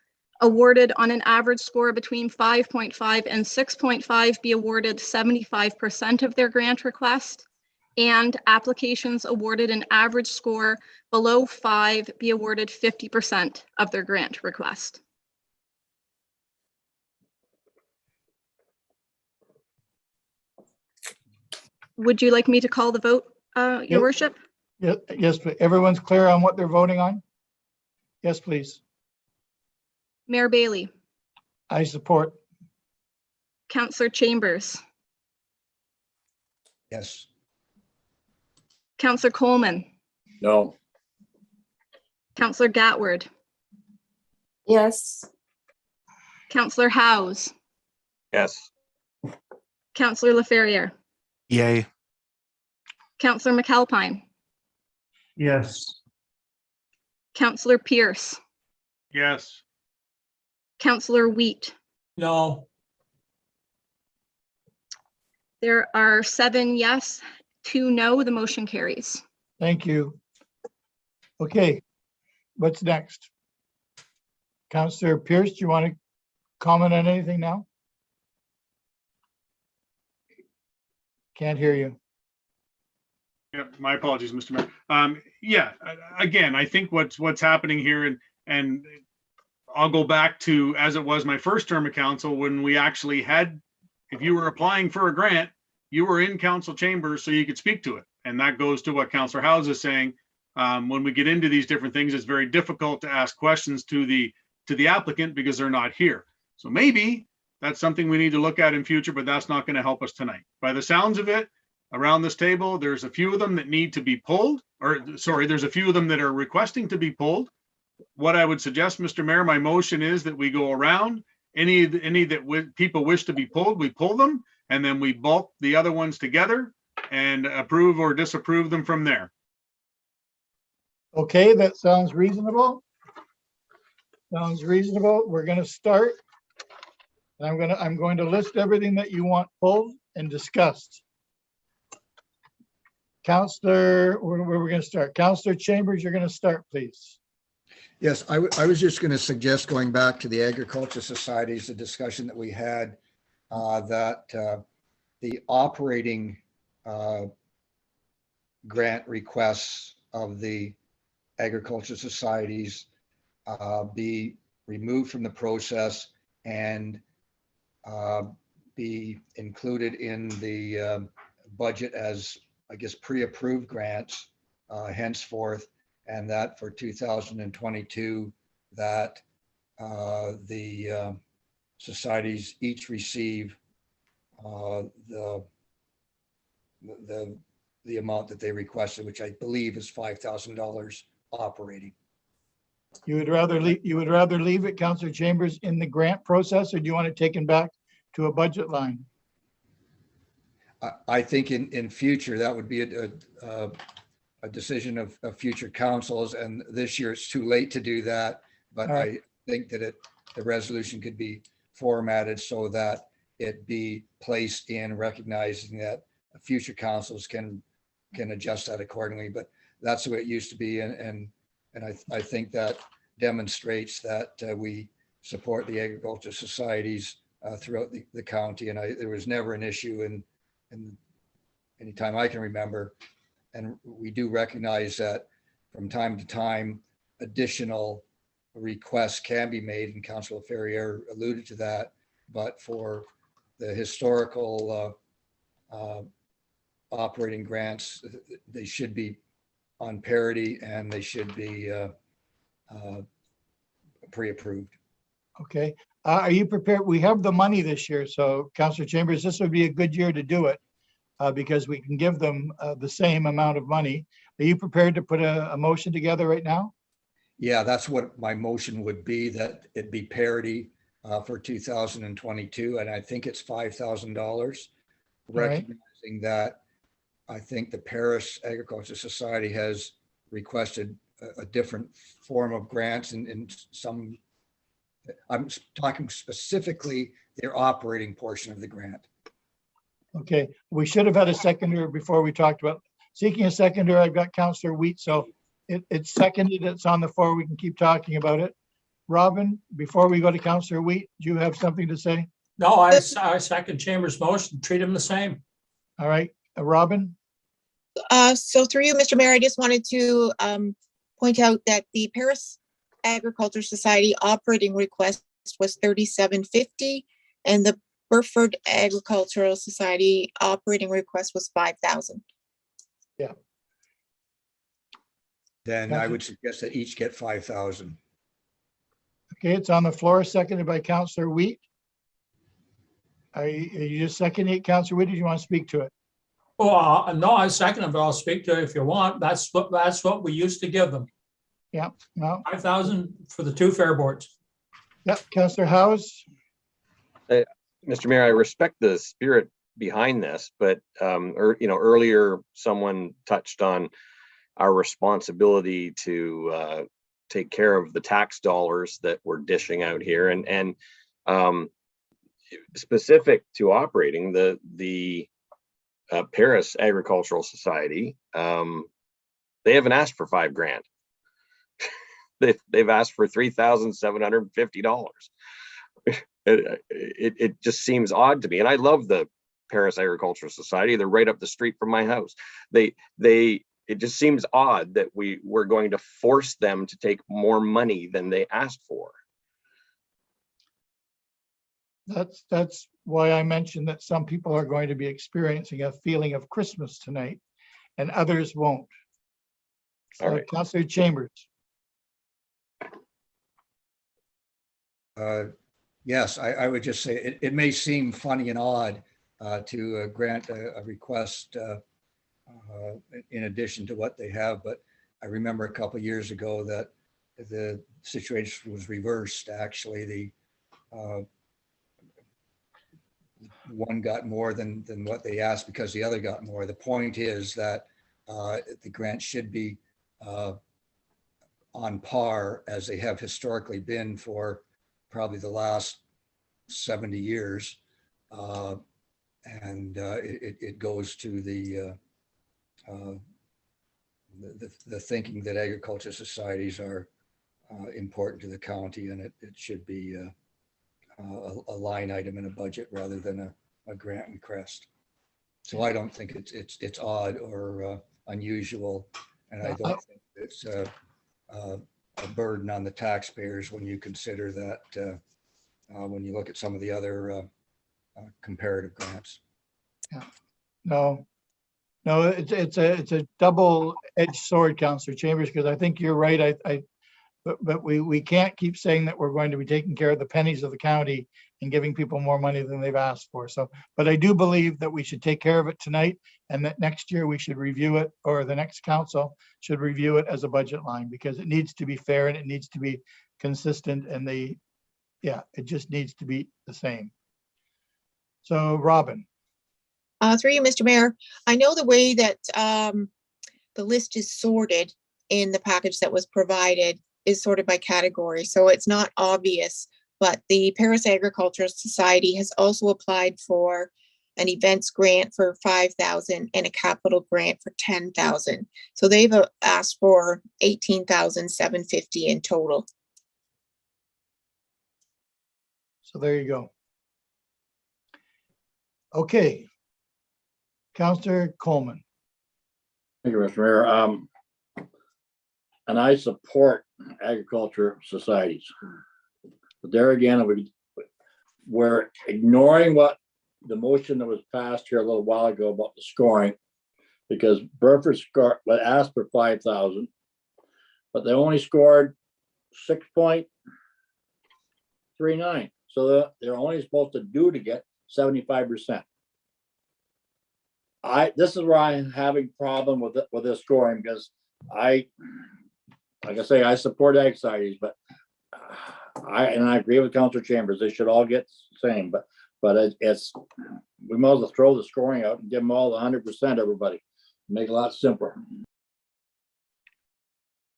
awarded on an average score between 5.5 and 6.5 be awarded 75% of their grant request. And applications awarded an average score below 5 be awarded 50% of their grant request. Would you like me to call the vote, Your Worship? Yes, but everyone's clear on what they're voting on? Yes, please. Mayor Bailey, I support. Councillor Chambers, Yes. Councillor Coleman, No. Councillor Gatward, Yes. Councillor Howes, Yes. Councillor LaFerriere, Yay. Councillor McAlpine, Yes. Councillor Pierce, Yes. Councillor Wheat. No. There are 7 yes, 2 no. The motion carries. Thank you. Okay, what's next? Councillor Pierce, do you want to comment on anything now? Can't hear you. Yeah, my apologies, Mr. Mayor. Yeah, again, I think what's happening here, and I'll go back to as it was my first term of council when we actually had, if you were applying for a grant, you were in council chambers so you could speak to it. And that goes to what Councillor Howes is saying. When we get into these different things, it's very difficult to ask questions to the applicant because they're not here. So maybe that's something we need to look at in future, but that's not going to help us tonight. By the sounds of it, around this table, there's a few of them that need to be pulled, or sorry, there's a few of them that are requesting to be pulled. What I would suggest, Mr. Mayor, my motion is that we go around any that people wish to be pulled, we pull them, and then we bulk the other ones together and approve or disapprove them from there. Okay, that sounds reasonable. Sounds reasonable. We're going to start. And I'm going to list everything that you want pulled and discussed. Councillor, where we're going to start. Councillor Chambers, you're going to start, please. Yes, I was just going to suggest going back to the Agriculture Societies, the discussion that we had, that the operating grant requests of the Agriculture Societies be removed from the process and be included in the budget as, I guess, pre-approved grants henceforth, and that for 2022, that the societies each receive the amount that they requested, which I believe is $5,000 operating. You would rather leave it, Councillor Chambers, in the grant process, or do you want it taken back to a budget line? I think in future, that would be a decision of future councils, and this year it's too late to do that. But All right. I think that the resolution could be formatted so that it be placed in recognizing that future councils can adjust that accordingly, but that's the way it used to be. And I think that demonstrates that we support the agricultural societies throughout the county. And there was never an issue in any time I can remember. And we do recognize that from time to time, additional requests can be made, and Councilor Ferrier alluded to that. But for the historical operating grants, they should be on parity and they should be pre-approved. Okay. Are you prepared? We have the money this year. So Councillor Chambers, this would be a good year to do it because we can give them the same amount of money. Are you prepared to put a motion together right now? Yeah, that's what my motion would be, that it be parity for 2022. And I think it's $5,000, recognizing that I think the Paris Agriculture Society has requested a different form of grants and some, I'm talking specifically their operating portion of the grant. Okay, we should have had a seconder before we talked about seeking a seconder. I've got Councillor Wheat, so it's seconded. It's on the floor. We can keep talking about it. Robin, before we go to Councillor Wheat, do you have something to say? No, I second Chambers' motion, treat them the same. All right, Robin? So through you, Mr. Mayor, I just wanted to point out that the Paris Agriculture Society operating request was $3,750 and the Brantford Agricultural Society operating request was $5,000. Yeah. Then I would suggest that each get 5,000. Okay, it's on the floor, seconded by Councillor Wheat. Are you just seconding it, Councillor Wheat? Did you want to speak to it? Oh, no, I second it, but I'll speak to it if you want. That's what we used to give them. Yeah, no. 5,000 for the two fair boards. Yep, Councillor Howes. Mr. Mayor, I respect the spirit behind this, but earlier someone touched on our responsibility to take care of the tax dollars that we're dishing out here, and specific to operating the Paris Agricultural Society, they haven't asked for $5,000. They've asked for $3,750. It just seems odd to me, and I love the Paris Agricultural Society. They're right up the street from my house. It just seems odd that we're going to force them to take more money than they asked for. That's why I mentioned that some people are going to be experiencing a feeling of Christmas tonight and others won't. All right. Councillor Chambers. Yes, I would just say it may seem funny and odd to grant a request in addition to what they have, but I remember a couple of years ago that the situation was reversed. Actually, the one got more than what they asked because the other got more. The point is that the grant should be on par as they have historically been for probably the last 70 years. And it goes to the thinking that agriculture societies are important to the county, and it should be a line item in a budget rather than a grant request. So I don't think it's odd or unusual, and I don't think it's a burden on the taxpayers when you consider that when you look at some of the other comparative grants. Yeah. No, it's a double-edged sword, Councillor Chambers, because I think you're right. But we can't keep saying that we're going to be taking care of the pennies of the county and giving people more money than they've asked for. So, but I do believe that we should take care of it tonight, and that next year we should review it, or the next council should review it as a budget line, because it needs to be fair and it needs to be consistent, and it just needs to be the same. So Robin. Through you, Mr. Mayor, I know the way that the list is sorted in the package that was provided is sorted by category. So it's not obvious but the Paris Agricultural Society has also applied for an events grant for 5,000 and a capital grant for 10,000. So they've asked for 18,750 in total. So there you go. Okay. Councillor Coleman. Thank you, Mr. Mayor. And I support agriculture societies. But there again, we're ignoring what the motion that was passed here a little while ago about the scoring, because Brantford asked for 5,000, but they only scored 6.39. So they're only supposed to do to get 75%. This is where I'm having problem with this scoring, because like I say, I support ag societies, but I agree with Councillor Chambers. They should all get the same, but we might as well throw the scoring out and give them all the 100%, everybody. Make it a lot simpler.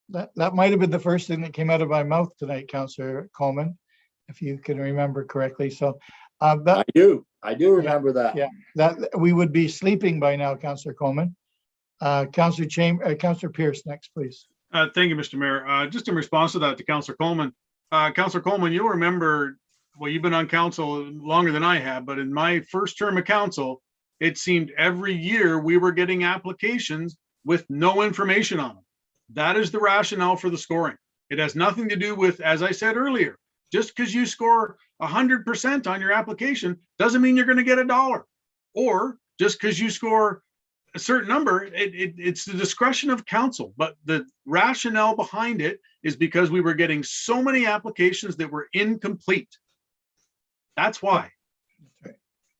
That might have been the first thing that came out of my mouth tonight, Councillor Coleman, if you can remember correctly. So I do remember that. Yeah, that we would be sleeping by now, Councillor Coleman. Councillor Pierce next, please. Thank you, Mr. Mayor. Just in response to that, to Councillor Coleman. Councillor Coleman, you'll remember, well, you've been on council longer than I have, but in my first term of council, it seemed every year we were getting applications with no information on them. That is the rationale for the scoring. It has nothing to do with, as I said earlier, just because you score 100% on your application doesn't mean you're going to get $1. Or just because you score a certain number, it's the discretion of council. But the rationale behind it is because we were getting so many applications that were incomplete. That's why.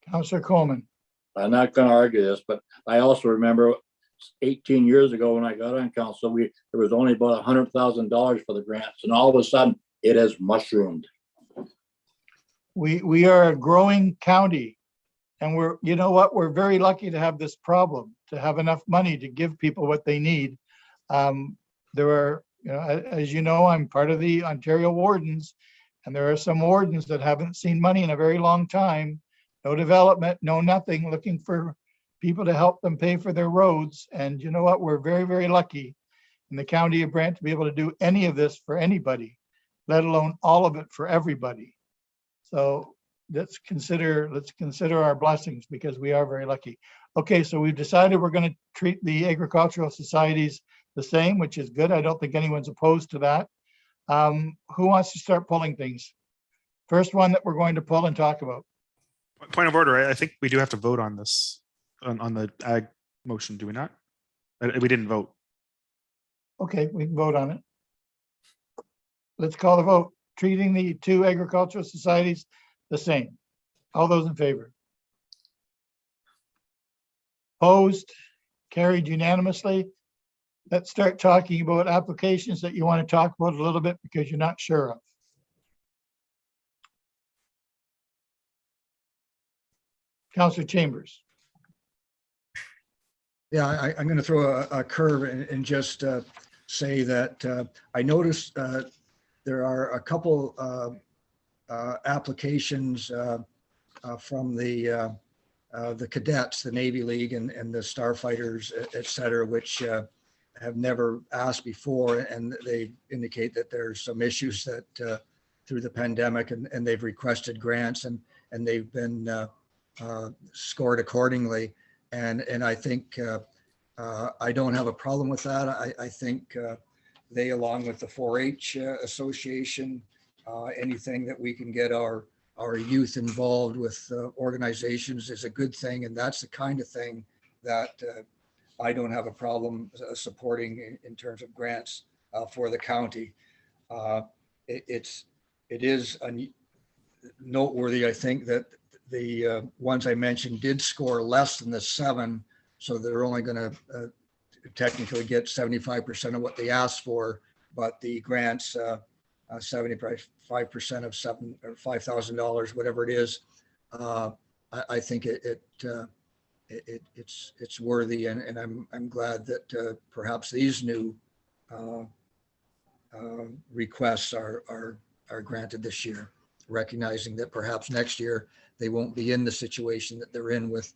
Councillor Coleman. I'm not going to argue this, but I also remember 18 years ago when I got on council, there was only about $100,000 for the grants, and all of a sudden it has mushroomed. We are a growing county, and you know what, we're very lucky to have this problem, to have enough money to give people what they need. There are, as you know, I'm part of the Ontario Wardens, and there are some wardens that haven't seen money in a very long time. No development, no nothing, looking for people to help them pay for their roads. And you know what, we're very, very lucky in the county of Brant to be able to do any of this for anybody, let alone all of it for everybody. So let's consider our blessings, because we are very lucky. Okay, so we've decided we're going to treat the agricultural societies the same, which is good. I don't think anyone's opposed to that. Who wants to start pulling things? First one that we're going to pull and talk about. Point of order. I think we do have to vote on this, on the ag motion, do we not? We didn't vote. Okay, we can vote on it. Let's call the vote. Treating the two agricultural societies the same. All those in favor? Opposed? Carried unanimously. Let's start talking about applications that you want to talk about a little bit because you're not sure of. Councillor Chambers. Yeah, I'm going to throw a curve and just say that I noticed there are a couple applications from the cadets, the Navy League and the starfighters, et cetera, which have never asked before. And they indicate that there's some issues that through the pandemic, and they've requested grants and they've been scored accordingly. And I think I don't have a problem with that. I think they, along with the 4-H Association, anything that we can get our youth involved with organizations is a good thing. And that's the kind of thing that I don't have a problem supporting in terms of grants for the county. It is noteworthy, I think, that the ones I mentioned did score less than the 7, so they're only going to technically get 75% of what they asked for, but the grants, 75% of $7,000 or $5,000, whatever it is, I think it's worthy, and I'm glad that perhaps these new requests are granted this year. recognizing that perhaps next year they won't be in the situation that they're in with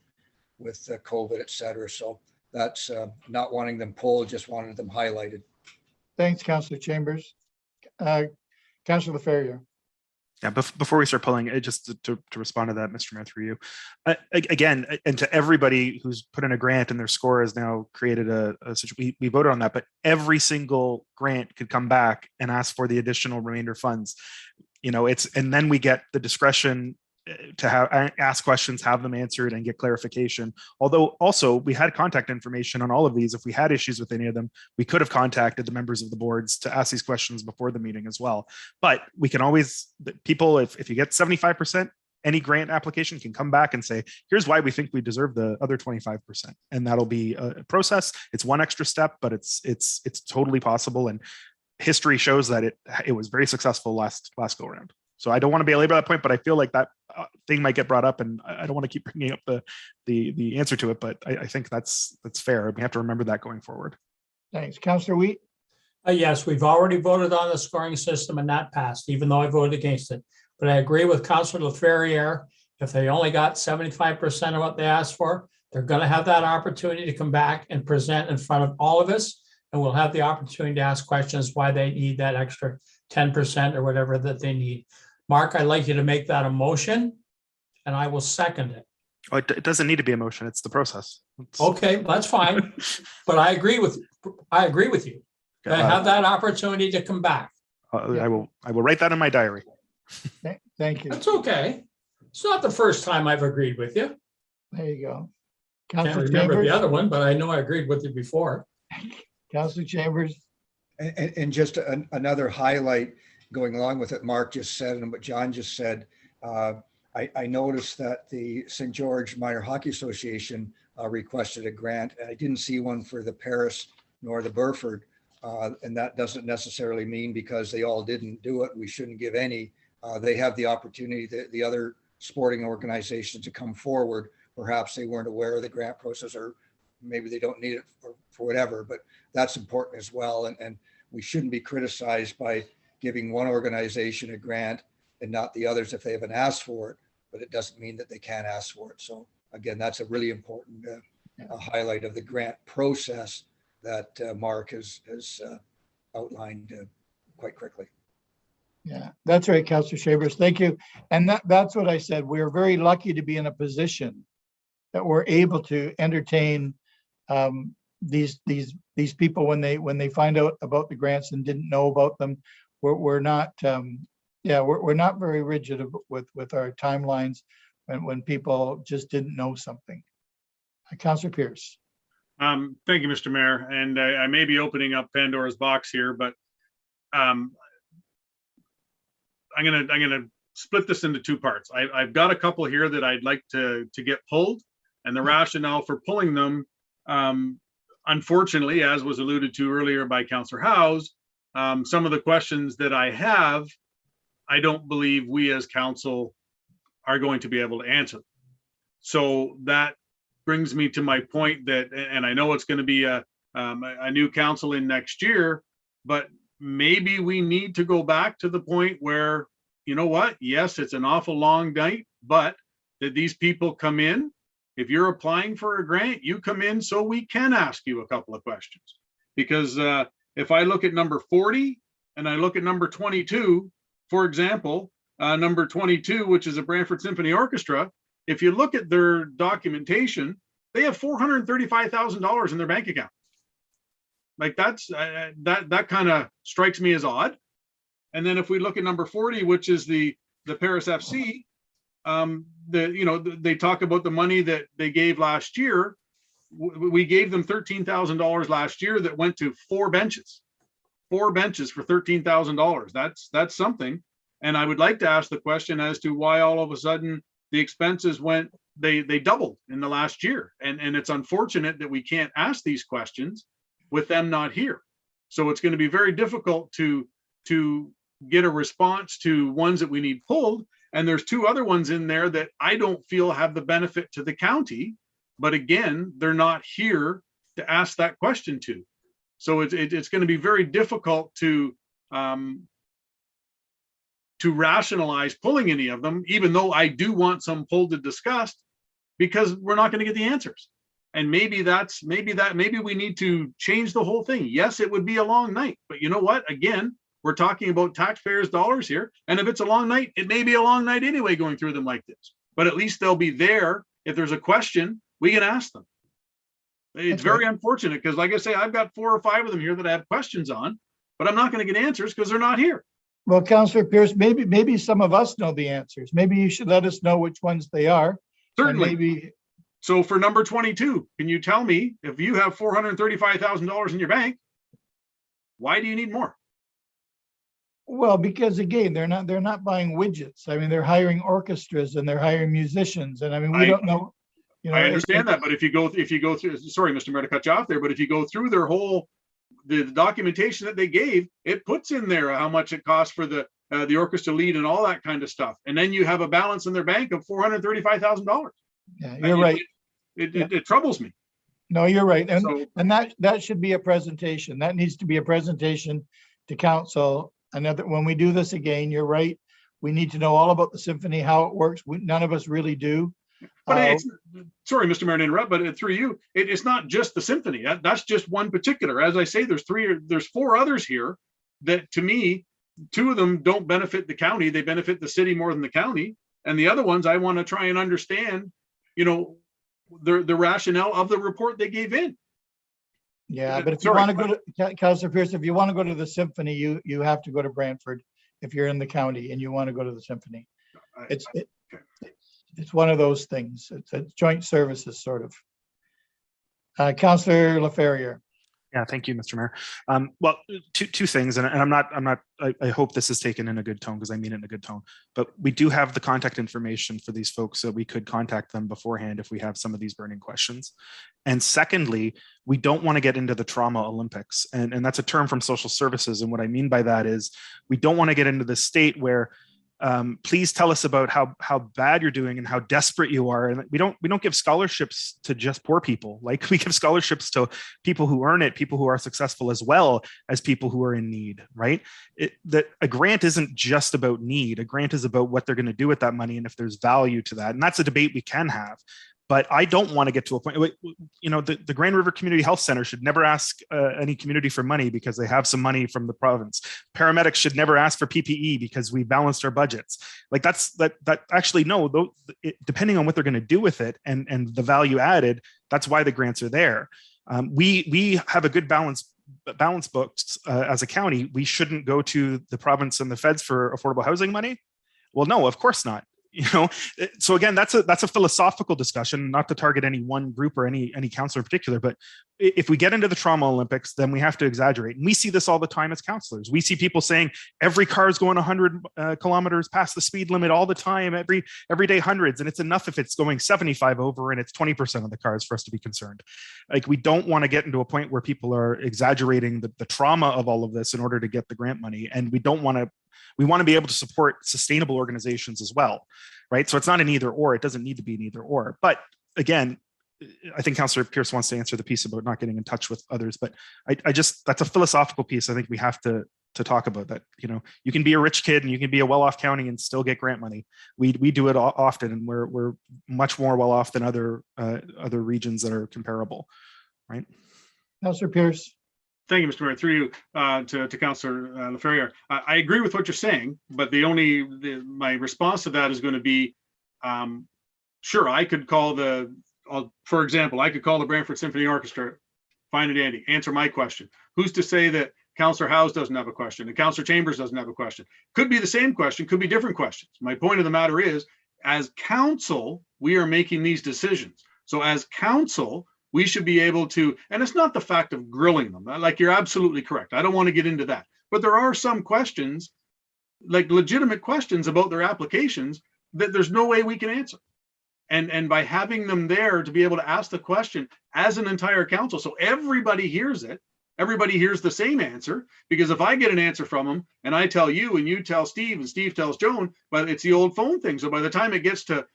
COVID, et cetera. So that's not wanting them pulled, just wanted them highlighted. Thanks, Councillor Chambers. Councillor Laferriere. Yeah, before we start pulling, just to respond to that, Mr. Mayor, through you, again, and to everybody who's put in a grant and their score has now created we voted on that, but every single grant could come back and ask for the additional remainder funds. And then we get the discretion to ask questions, have them answered, and get clarification. Although also we had contact information on all of these. If we had issues with any of them, we could have contacted the members of the boards to ask these questions before the meeting as well. But we can always, people, if you get 75%, any grant application can come back and say, here's why we think we deserve the other 25%. And that'll be a process. It's one extra step, but it's totally possible. And history shows that it was very successful last go around. So I don't want to belabor that point, but I feel like that thing might get brought up, and I don't want to keep bringing up the answer to it, but I think that's fair. We have to remember that going forward. Thanks. Councillor Wheat. Yes, we've already voted on the scoring system and that passed, even though I voted against it. But I agree with Councillor Laferriere. If they only got 75% of what they asked for, they're going to have that opportunity to come back and present in front of all of us, and we'll have the opportunity to ask questions why they need that extra 10% or whatever that they need. Mark, I'd like you to make that a motion, and I will second it. Oh, it doesn't need to be a motion. It's the process. Okay, that's fine. But I agree with you. I have that opportunity to come back. I will write that in my diary. Thank you. That's okay. It's not the first time I've agreed with you. There you go. Can't Councillor remember Chambers. the other one, but I know I agreed with you before. Councillor Chambers. And just another highlight going along with what Mark just said and what John just said, I noticed that the St. George Minor Hockey Association requested a grant, and I didn't see one for the Paris nor the Brantford. And that doesn't necessarily mean because they all didn't do it, we shouldn't give any. They have the opportunity, the other sporting organizations, to come forward. Perhaps they weren't aware of the grant process, or maybe they don't need it for whatever, but that's important as well. And we shouldn't be criticized by giving one organization a grant and not the others if they haven't asked for it, but it doesn't mean that they can't ask for it. So again, that's a really important highlight of the grant process that Mark has outlined quite quickly. Yeah, that's right, Councillor Chambers. Thank you. And that's what I said. We're very lucky to be in a position that we're able to entertain these people when they find out about the grants and didn't know about them. We're not we're not very rigid with our timelines when people just didn't know something. Councillor Pierce. Thank you, Mr. Mayor. And I may be opening up Pandora's box here, but I'm gonna split this into two parts. I've got a couple here that I'd like to get pulled, and the rationale for pulling them, unfortunately, as was alluded to earlier by Councillor Howes, some of the questions that I have, I don't believe we as council are going to be able to answer. So that brings me to my point that, and I know it's going to be a new council in next year, but maybe we need to go back to the point where, you know what? Yes, it's an awful long night, but that these people come in. If you're applying for a grant, you come in so we can ask you a couple of questions. Because if I look at number 40 and I look at number 22, for example, number 22, which is a Brantford Symphony Orchestra, if you look at their documentation, they have $435,000 in their bank account. Like that's that kind of strikes me as odd. And then if we look at number 40, which is the Paris FC, they talk about the money that they gave last year. We gave them $13,000 last year that went to 4 benches for $13,000. That's something. And I would like to ask the question as to why all of a sudden the expenses went, they doubled in the last year. And it's unfortunate that we can't ask these questions with them not here. So it's going to be very difficult to get a response to ones that we need pulled. And there's 2 other ones in there that I don't feel have the benefit to the county, but again, they're not here to ask that question to. So it's going to be very difficult to to rationalize pulling any of them, even though I do want some pulled and discussed, because we're not going to get the answers. And maybe we need to change the whole thing. Yes, it would be a long night, but you know what? Again, we're talking about taxpayers' dollars here. And if it's a long night, it may be a long night anyway, going through them like this, but at least they'll be there. If there's a question, we can ask them. It's very unfortunate because, like I say, I've got 4 or 5 of them here that I have questions on, but I'm not going to get answers because they're not here. Well, Councillor Pierce, maybe some of us know the answers. Maybe you should let us know which ones they are. Certainly. Maybe. So for number 22, can you tell me, if you have $435,000 in your bank, why do you need more? Well, because again, they're not buying widgets. I mean, they're hiring orchestras and they're hiring musicians, and I mean, we don't know. You know, I understand that, but if you go through, sorry, Mr. Mayor, to cut you off there, but if you go through their whole the documentation that they gave, it puts in there how much it costs for the orchestra lead and all that kind of stuff, and then you have a balance in their bank of $435,000. Yeah, you're right. It troubles me. No, you're right, and So- and that should be a presentation. That needs to be a presentation to council. Another, when we do this again, you're right. We need to know all about the symphony, how it works. None of us really do. But it's, sorry, Mr. Mayor, to interrupt, but through you, it's not just the symphony. That's just one particular. As I say, there's 4 others here that, to me, 2 of them don't benefit the county. They benefit the city more than the county. And the other ones, I want to try and understand, you know, the rationale of the report they gave in. Yeah, but if you want to go to, Councillor Pierce, if you want to go to the symphony, you have to go to Brantford if you're in the county and you want to go to the symphony. It's one of those things. It's a joint services sort of. Councillor LaFerriere. Yeah, thank you, Mr. Mayor. Well, two things, and I hope this is taken in a good tone, because I mean it in a good tone, but we do have the contact information for these folks, so we could contact them beforehand if we have some of these burning questions. And secondly, we don't want to get into the trauma Olympics, and that's a term from social services. And what I mean by that is we don't want to get into the state where please tell us about how bad you're doing and how desperate you are. And we don't give scholarships to just poor people. Like, we give scholarships to people who earn it, people who are successful, as well as people who are in need, right? That a grant isn't just about need. A grant is about what they're going to do with that money and if there's value to that. And that's a debate we can have. But I don't want to get to a point, you know, the Grand River Community Health Center should never ask any community for money because they have some money from the province. Paramedics should never ask for PPE because we balanced our budgets. Like, that actually, no, depending on what they're going to do with it and the value added, that's why the grants are there. We have a good balance booked as a county. We shouldn't go to the province and the feds for affordable housing money. Well, no, of course not. You know, so again, that's a philosophical discussion, not to target any one group or any councillor in particular. But if we get into the trauma Olympics, then we have to exaggerate. And we see this all the time as councillors. We see people saying every car is going 100 kilometers past the speed limit all the time, every day hundreds. And it's enough if it's going 75 over and it's 20% of the cars for us to be concerned. Like, we don't want to get into a point where people are exaggerating the trauma of all of this in order to get the grant money. And we want to be able to support sustainable organizations as well, right? So it's not an either or. It doesn't need to be an either or. But again, I think Councillor Pierce wants to answer the piece about not getting in touch with others. But I just, that's a philosophical piece I think we have to talk about. That, you know, you can be a rich kid and you can be a well-off county and still get grant money. We do it often, and we're much more well-off than other regions that are comparable, right? Councillor Pierce. Thank you, Mr. Mayor. Through you to Councillor LaFerriere. I agree with what you're saying, but my response to that is going to be, sure, I could call for example, I could call the Brantford Symphony Orchestra, fine and dandy, answer my question. Who's to say that Councillor Howes doesn't have a question and Councillor Chambers doesn't have a question? Could be the same question, could be different questions. My point of the matter is, as council, we are making these decisions. So as council, we should be able to, and it's not the fact of grilling them. Like, you're absolutely correct. I don't want to get into that. But there are some questions, like legitimate questions about their applications, that there's no way we can answer. And by having them there to be able to ask the question as an entire council, so everybody hears it, everybody hears the same answer. Because if I get an answer from them and I tell you and you tell Steve and Steve tells Joan, but it's the old phone thing. So by the time it gets to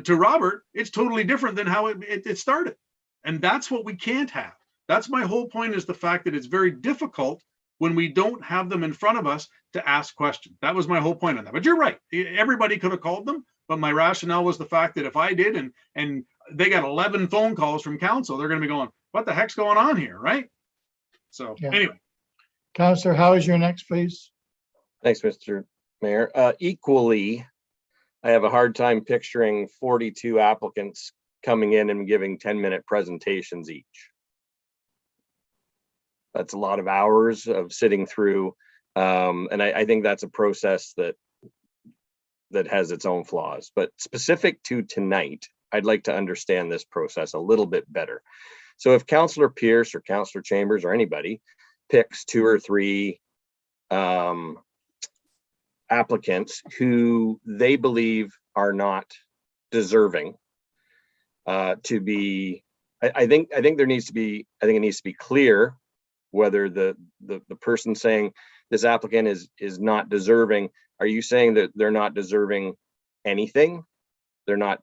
Robert, it's totally different than how it started. And that's what we can't have. That's my whole point, is the fact that it's very difficult when we don't have them in front of us to ask questions. That was my whole point on that. But you're right. Everybody could have called them. But my rationale was the fact that if I did and they got 11 phone calls from council, they're going to be going, what the heck's going on here, right? So Yeah. anyway. Counselor, how is your next, please? Thanks, Mr. Mayor. Equally, I have a hard time picturing 42 applicants coming in and giving 10-minute presentations each. That's a lot of hours of sitting through. And I think that's a process that has its own flaws. But specific to tonight, I'd like to understand this process a little bit better. So if Councillor Pierce or Councillor Chambers or anybody picks 2 or 3 applicants who they believe are not deserving to be, I think it needs to be clear whether the person saying this applicant is not deserving, are you saying that they're not deserving anything? They're not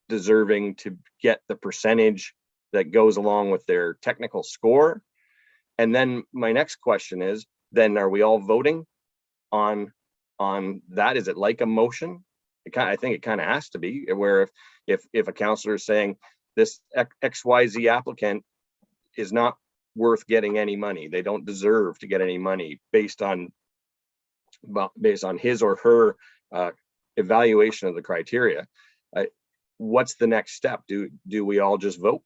deserving to get the percentage that goes along with their technical score? And then my next question is, then are we all voting on that? Is it like a motion? I think it kind of has to be, where if a councillor is saying this XYZ applicant is not worth getting any money, they don't deserve to get any money based on his or her evaluation of the criteria, what's the next step? Do we all just vote?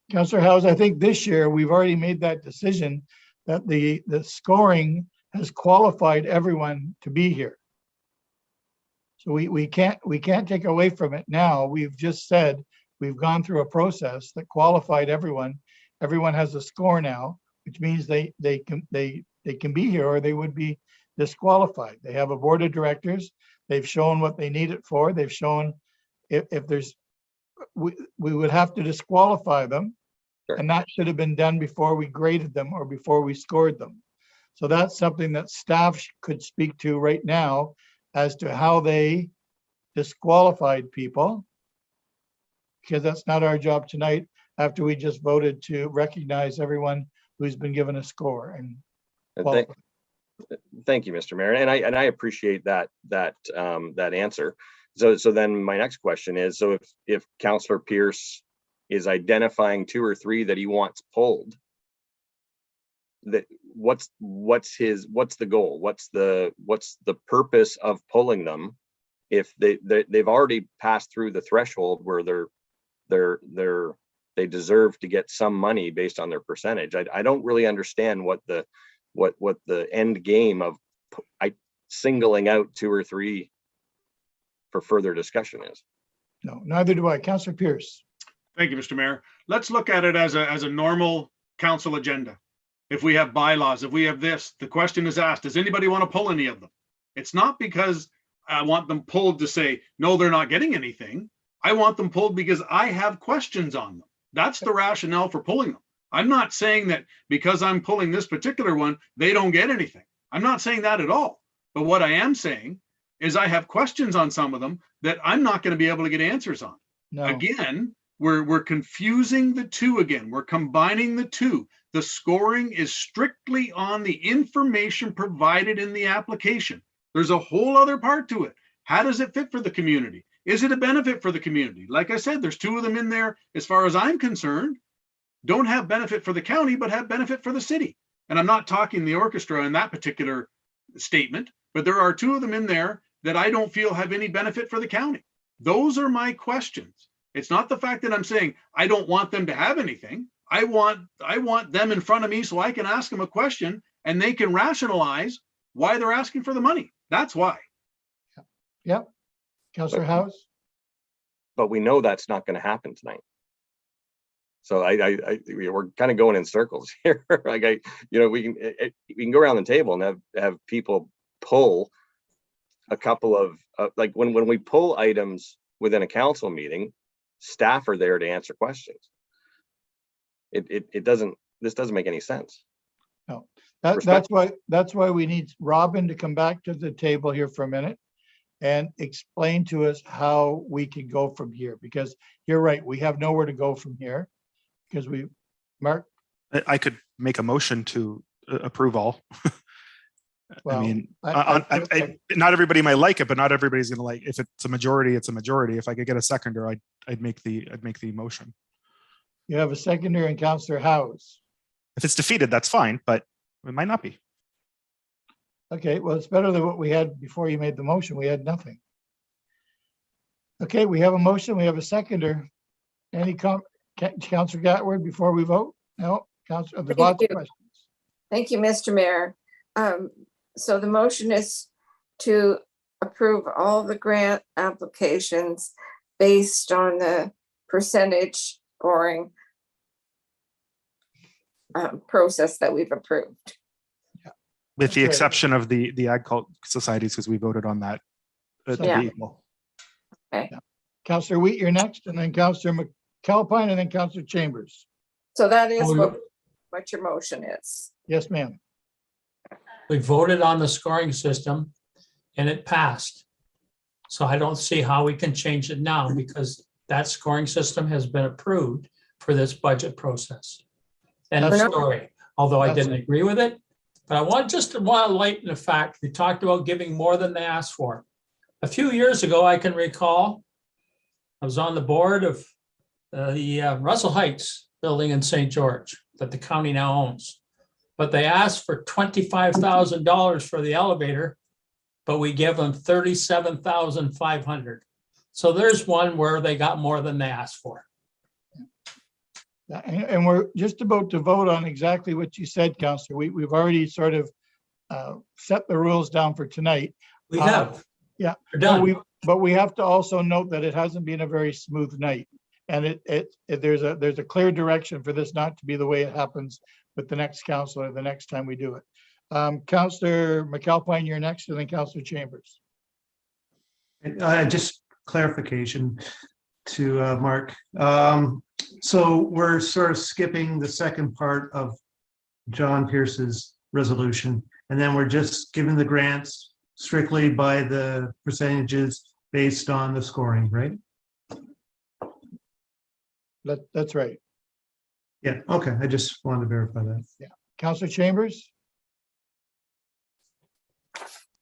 Councillor Howes, I think this year we've already made that decision that the scoring has qualified everyone to be here. So we can't take away from it now. We've just said we've gone through a process that qualified everyone. Everyone has a score now, which means they can be here or they would be disqualified. They have a board of directors. They've shown what they need it for. They've shown if there's, we would have to disqualify them. Sure. And that should have been done before we graded them or before we scored them. So that's something that staff could speak to right now as to how they disqualified people, because that's not our job tonight after we just voted to recognize everyone who's been given a score. And thank you, Mr. Mayor, and I appreciate that answer. So then my next question is, so if Councillor Pierce is identifying 2 or 3 that he wants pulled, that what's the goal? What's the purpose of pulling them if they've already passed through the threshold where they deserve to get some money based on their percentage? I don't really understand what the end game of singling out 2 or 3 for further discussion is. no, neither do I. Councillor Pierce. Thank you, Mr. Mayor. Let's look at it as a normal council agenda. If we have bylaws, if we have this, the question is asked, does anybody want to pull any of them? It's not because I want them pulled to say, no, they're not getting anything. I want them pulled because I have questions on them. That's the rationale for pulling them. I'm not saying that because I'm pulling this particular one, they don't get anything. I'm not saying that at all. But what I am saying is I have questions on some of them that I'm not going to be able to get answers on. No. Again, we're confusing the two again. We're combining the two. The scoring is strictly on the information provided in the application. There's a whole other part to it. How does it fit for the community? Is it a benefit for the community? Like I said, there's 2 of them in there, as far as I'm concerned, don't have benefit for the county, but have benefit for the city. And I'm not talking the orchestra in that particular statement, but there are 2 of them in there that I don't feel have any benefit for the county. Those are my questions. It's not the fact that I'm saying I don't want them to have anything. I want them in front of me so I can ask them a question and they can rationalize why they're asking for the money. That's why. Yep. Councillor Howes. But we know that's not going to happen tonight. So we're kind of going in circles here. Like we can go around the table and have people pull a couple of like when we pull items within a council meeting, staff are there to answer questions. This doesn't make any sense. No, that's why we need Robin to come back to the table here for a minute and explain to us how we can go from here, because you're right, we have nowhere to go from here because Mark. I could make a motion to approve all I Well, mean, I- not everybody might like it, but not everybody's gonna like, if it's a majority, it's a majority. If I could get a seconder, I'd make the motion. You have a seconder and Counselor Howes. If it's defeated, that's fine, but it might not be. Okay, well, it's better than what we had before you made the motion. We had nothing. Okay, we have a motion. We have a seconder. Any Counselor Gatward before we vote? No, Counselor, there's Thank lots of you. questions. Thank you, Mr. Mayor. So the motion is to approve all the grant applications based on the percentage scoring process that we've approved. With the Okay. exception of the ag cult societies, because we voted on that. To Yeah. be equal. Counselor Wheat, you're next, and then Counselor McAlpine, and then Counselor Chambers. So that is Oh, what your motion is. Yes, ma'am. We voted on the scoring system and it passed. So I don't see how we can change it now because that scoring system has been approved for this budget process. End of That's- story, although I that's- didn't agree with it. But I want to lighten the fact, we talked about giving more than they asked for. A few years ago, I can recall, I was on the board of the Russell Heights building in St. George that the county now owns. But they asked for $25,000 for the elevator, but we give them $37,500. So there's one where they got more than they asked for. And we're just about to vote on exactly what you said, Counselor. We've already sort of set the rules down for tonight. We have. Yeah. We're But done. we have to also note that it hasn't been a very smooth night. And there's a clear direction for this not to be the way it happens with the next counselor, the next time we do it. Counselor McAlpine, you're next, and then Counselor Chambers. Just clarification to Mark. So we're sort of skipping the second part of John Pierce's resolution, and then we're just giving the grants strictly by the percentages based on the scoring, right? That's right. Yeah, okay, I just wanted to verify that. Counselor Chambers?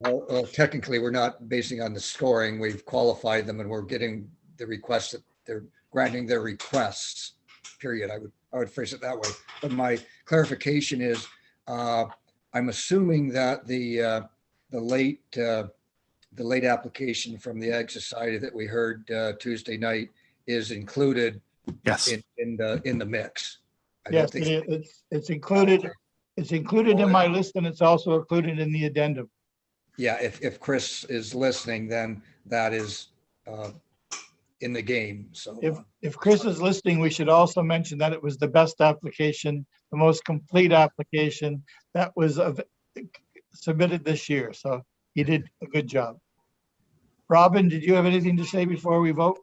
Well, technically, we're not basing on the scoring. We've qualified them and we're getting the requests that they're granting their requests, period. I would phrase it that way. But my clarification is, I'm assuming that the late application from the Ag Society that we heard Tuesday night is included Yes. in the mix. I don't Yes, think- it's included. It's included in my list, and it's also included in the addendum. Yeah, if Chris is listening, then that is in the game, so. If Chris is listening, we should also mention that it was the best application, the most complete application that was submitted this year. So he did a good job. Robin, did you have anything to say before we vote?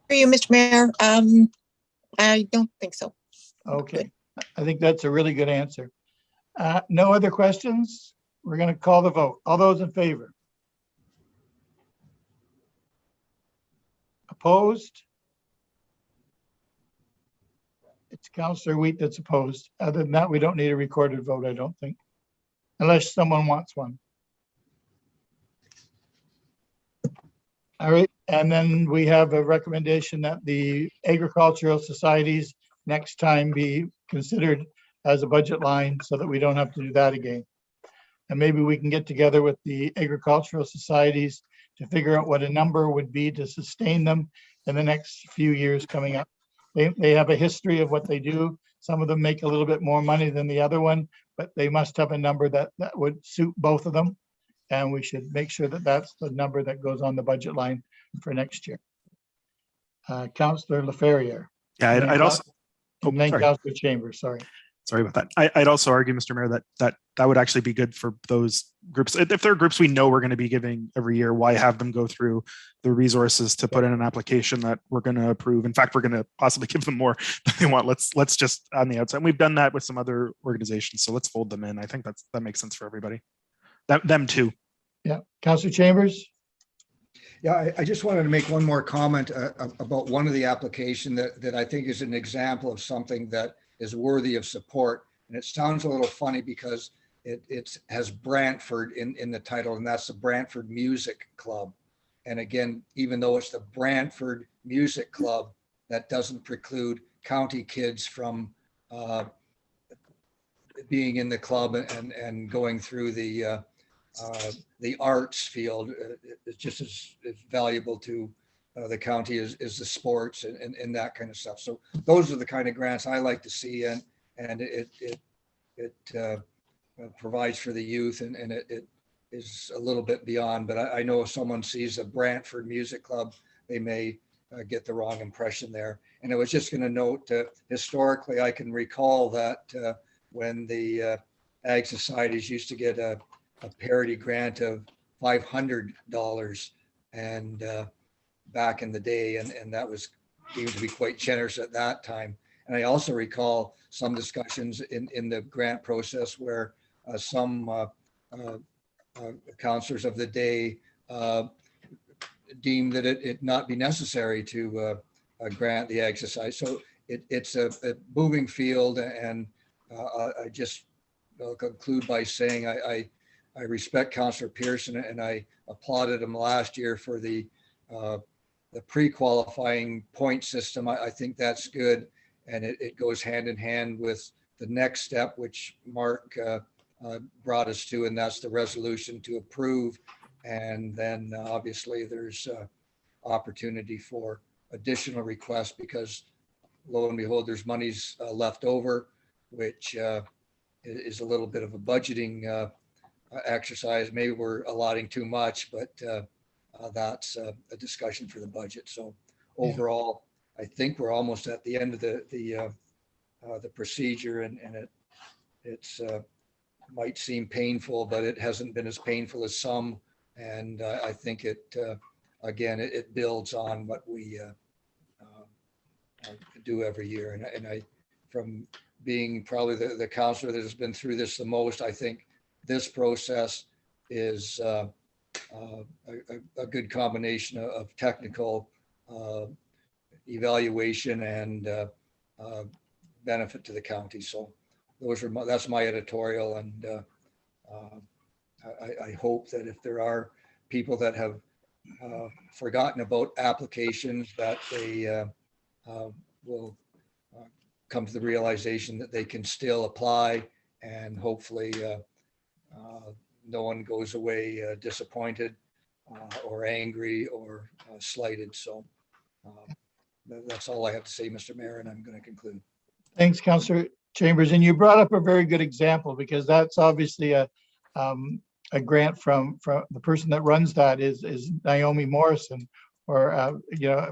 For you, Mr. Mayor, I don't think so. Okay, I think that's a really good answer. No other questions? We're going to call the vote. All those in favor? Opposed? It's Counselor Wheat that's opposed. Other than that, we don't need a recorded vote, I don't think, unless someone wants one. All right, and then we have a recommendation that the agricultural societies next time be considered as a budget line so that we don't have to do that again. And maybe we can get together with the agricultural societies to figure out what a number would be to sustain them in the next few years coming up. They have a history of what they do. Some of them make a little bit more money than the other one, but they must have a number that would suit both of them. And we should make sure that that's the number that goes on the budget line for next year. Councillor LaFerriere. Yeah, I'd also, And then sorry. Councillor Chambers, sorry. Sorry about that. I'd also argue, Mr. Mayor, that would actually be good for those groups. If there are groups we know we're going to be giving every year, why have them go through the resources to put in an application that we're going to approve? In fact, we're going to possibly give them more than they want. Let's just on the outside. We've done that with some other organizations, so let's fold them in. I think that makes sense for everybody. Them too. Yeah, Councillor Chambers. Yeah, I just wanted to make one more comment about one of the application that I think is an example of something that is worthy of support. And it sounds a little funny because it has Brantford in the title, and that's the Brantford Music Club. And again, even though it's the Brantford Music Club, that doesn't preclude county kids from being in the club and going through the arts field. It's just as valuable to the county is the sports and that kind of stuff. So those are the kind of grants I like to see, and it provides for the youth, and it is a little bit beyond. But I know if someone sees a Brantford Music Club, they may get the wrong impression there. And I was just going to note, historically, I can recall that when the Ag Societies used to get a parity grant of $500 and back in the day, and that was deemed to be quite generous at that time. And I also recall some discussions in the grant process where some counselors of the day deemed that it not be necessary to grant the exercise. So it's a moving field, and I just will conclude by saying I respect Councillor Pearson, and I applauded him last year for the pre-qualifying point system. I think that's good, and it goes hand in hand with the next step, which Mark brought us to, and that's the resolution to approve. And then obviously there's opportunity for additional requests, because lo and behold, there's monies left over, which is a little bit of a budgeting exercise. Maybe we're allotting too much, but that's a discussion for the budget. So overall, I think we're almost at the end of the procedure, and it's might seem painful, but it hasn't been as painful as some. And I think again, it builds on what we do every year. And I, from being probably the counselor that has been through this the most, I think this process is a good combination of technical evaluation and benefit to the county. So that's my editorial, and I hope that if there are people that have forgotten about applications, that they will come to the realization that they can still apply, and hopefully no one goes away disappointed or angry or slighted. So that's all I have to say, Mr. Mayor, and I'm going to conclude. Thanks, Councillor Chambers. And you brought up a very good example, because that's obviously a grant from the person that runs that is Naomi Morrison, or a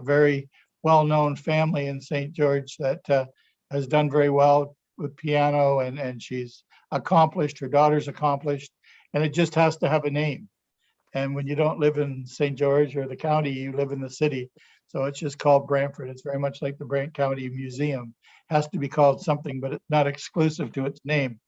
very well-known family in St. George that has done very well with piano, and she's accomplished, her daughter's accomplished, and it just has to have a name. And when you don't live in St. George or the county, you live in the city. So it's just called Brantford. It's very much like the Brant County Museum. Has to be called something, but it's not exclusive to its name.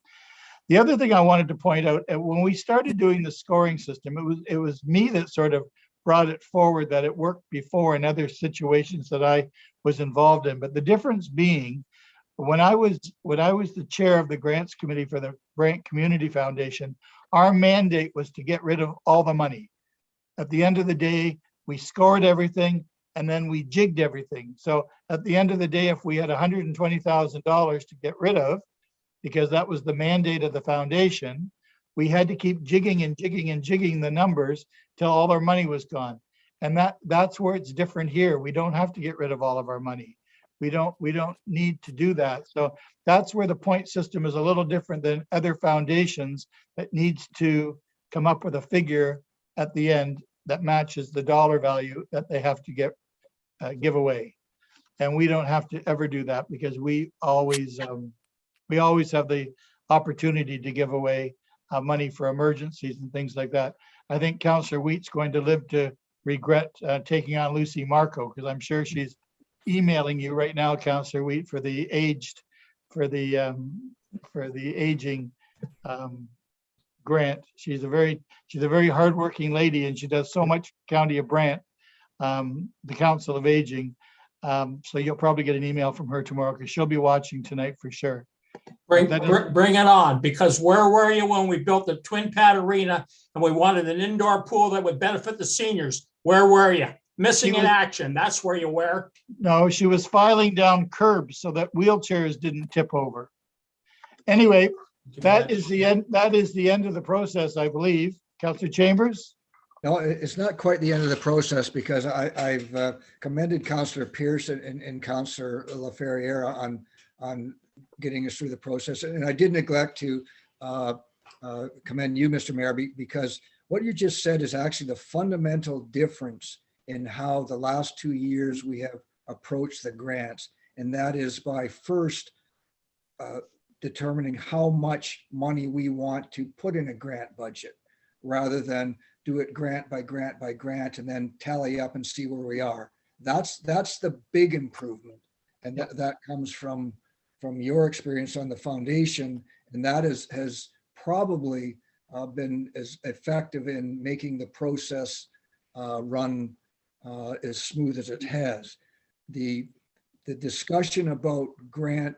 The other thing I wanted to point out, when we started doing the scoring system, it was me that sort of brought it forward, that it worked before in other situations that I was involved in. But the difference being, when I was the chair of the grants committee for the Brant Community Foundation, our mandate was to get rid of all the money. At the end of the day, we scored everything, and then we jigged everything. So at the end of the day, if we had $120,000 to get rid of, because that was the mandate of the foundation, we had to keep jigging and jigging and jigging the numbers till all our money was gone. And that's where it's different here. We don't have to get rid of all of our money. We don't need to do that. So that's where the point system is a little different than other foundations that needs to come up with a figure at the end that matches the dollar value that they have to give away. And we don't have to ever do that, because we always have the opportunity to give away money for emergencies and things like that. I think Councillor Wheat's going to live to regret taking on Lucy Marco, because I'm sure she's emailing you right now, Councillor Wheat, for the aging grant. She's a very hardworking lady, and she does so much County of Brant, the Council of Aging. So you'll probably get an email from her tomorrow, because she'll be watching tonight for sure. Bring, That is- bring it on, because where were you when we built the Twin Pad Arena and we wanted an indoor pool that would benefit the seniors? Where were you? Missing in was- action. That's where you were. No, she was filing down curbs so that wheelchairs didn't tip over. Anyway, that is the end of the process, I believe. Councillor Chambers? No, it's not quite the end of the process because I've commended Councillor Pierce and Councillor LaFerriere on getting us through the process. And I did neglect to commend you, Mr. Mayor, because what you just said is actually the fundamental difference in how the last 2 years we have approached the grants. And that is by first determining how much money we want to put in a grant budget, rather than do it grant by grant by grant and then tally up and see where we are. That's the big improvement. And that comes from your experience on the foundation. And that has probably been as effective in making the process run as smooth as it has. The discussion about grant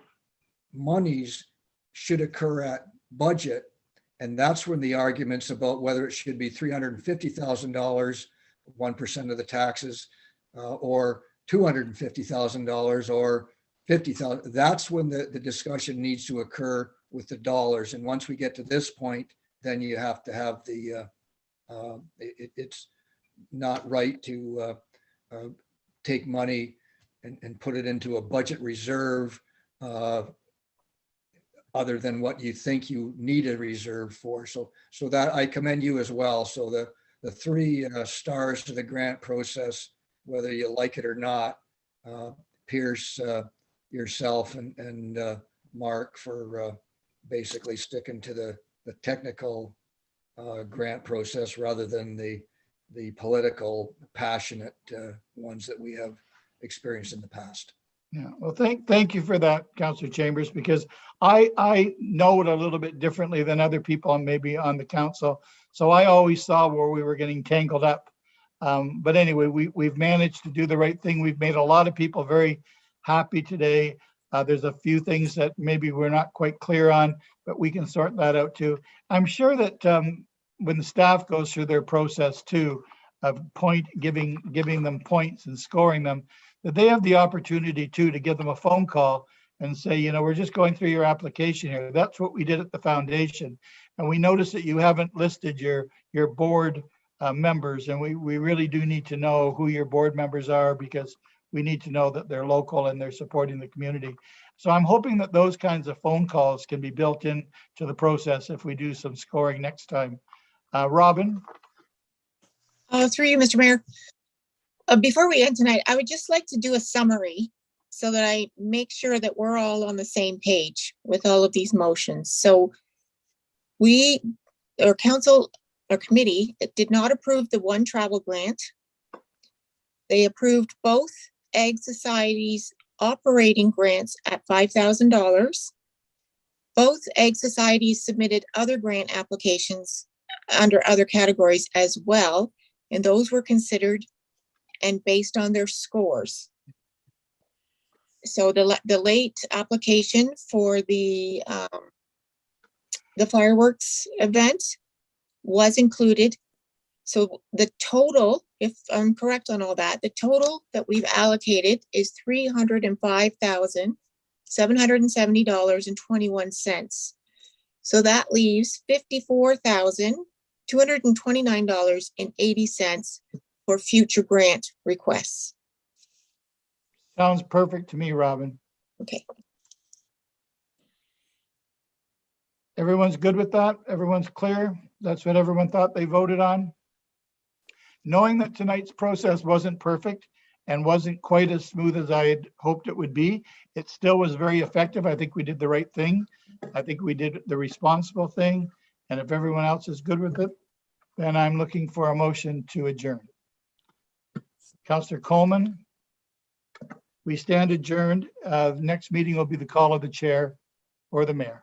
monies should occur at budget. And that's when the arguments about whether it should be $350,000, 1% of the taxes, or $250,000 or $50,000. That's when the discussion needs to occur with the dollars. And once we get to this point, then you have to have it's not right to take money and put it into a budget reserve other than what you think you need a reserve for. So that I commend you as well. So the 3 stars to the grant process, whether you like it or not, Pierce, yourself and Mark for basically sticking to the technical grant process rather than the political, passionate ones that we have experienced in the past. Yeah, well, thank you for that, Councillor Chambers, because I know it a little bit differently than other people and maybe on the council. So I always saw where we were getting tangled up. But anyway, we've managed to do the right thing. We've made a lot of people very happy today. There's a few things that maybe we're not quite clear on, but we can sort that out too. I'm sure that when the staff goes through their process too, of giving them points and scoring them, that they have the opportunity too to give them a phone call and say, we're just going through your application here. That's what we did at the foundation. And we noticed that you haven't listed your board members. And we really do need to know who your board members are, because we need to know that they're local and they're supporting the community. So I'm hoping that those kinds of phone calls can be built in to the process if we do some scoring next time. Robin? Through you, Mr. Mayor. Before we end tonight, I would just like to do a summary so that I make sure that we're all on the same page with all of these motions. So our committee did not approve the one travel grant. They approved both Ag Society's operating grants at $5,000. Both Ag Societies submitted other grant applications under other categories as well, and those were considered and based on their scores. So the late application for the fireworks event was included. So the total, if I'm correct on all that, the total that we've allocated is $305,770.21. So that leaves $54,229.80 for future grant requests. Sounds perfect to me, Robin. Okay. Everyone's good with that? Everyone's clear? That's what everyone thought they voted on? Knowing that tonight's process wasn't perfect and wasn't quite as smooth as I had hoped it would be, it still was very effective. I think we did the right thing. I think we did the responsible thing. And if everyone else is good with it, then I'm looking for a motion to adjourn. Councillor Coleman, we stand adjourned. Next meeting will be the call of the chair or the mayor.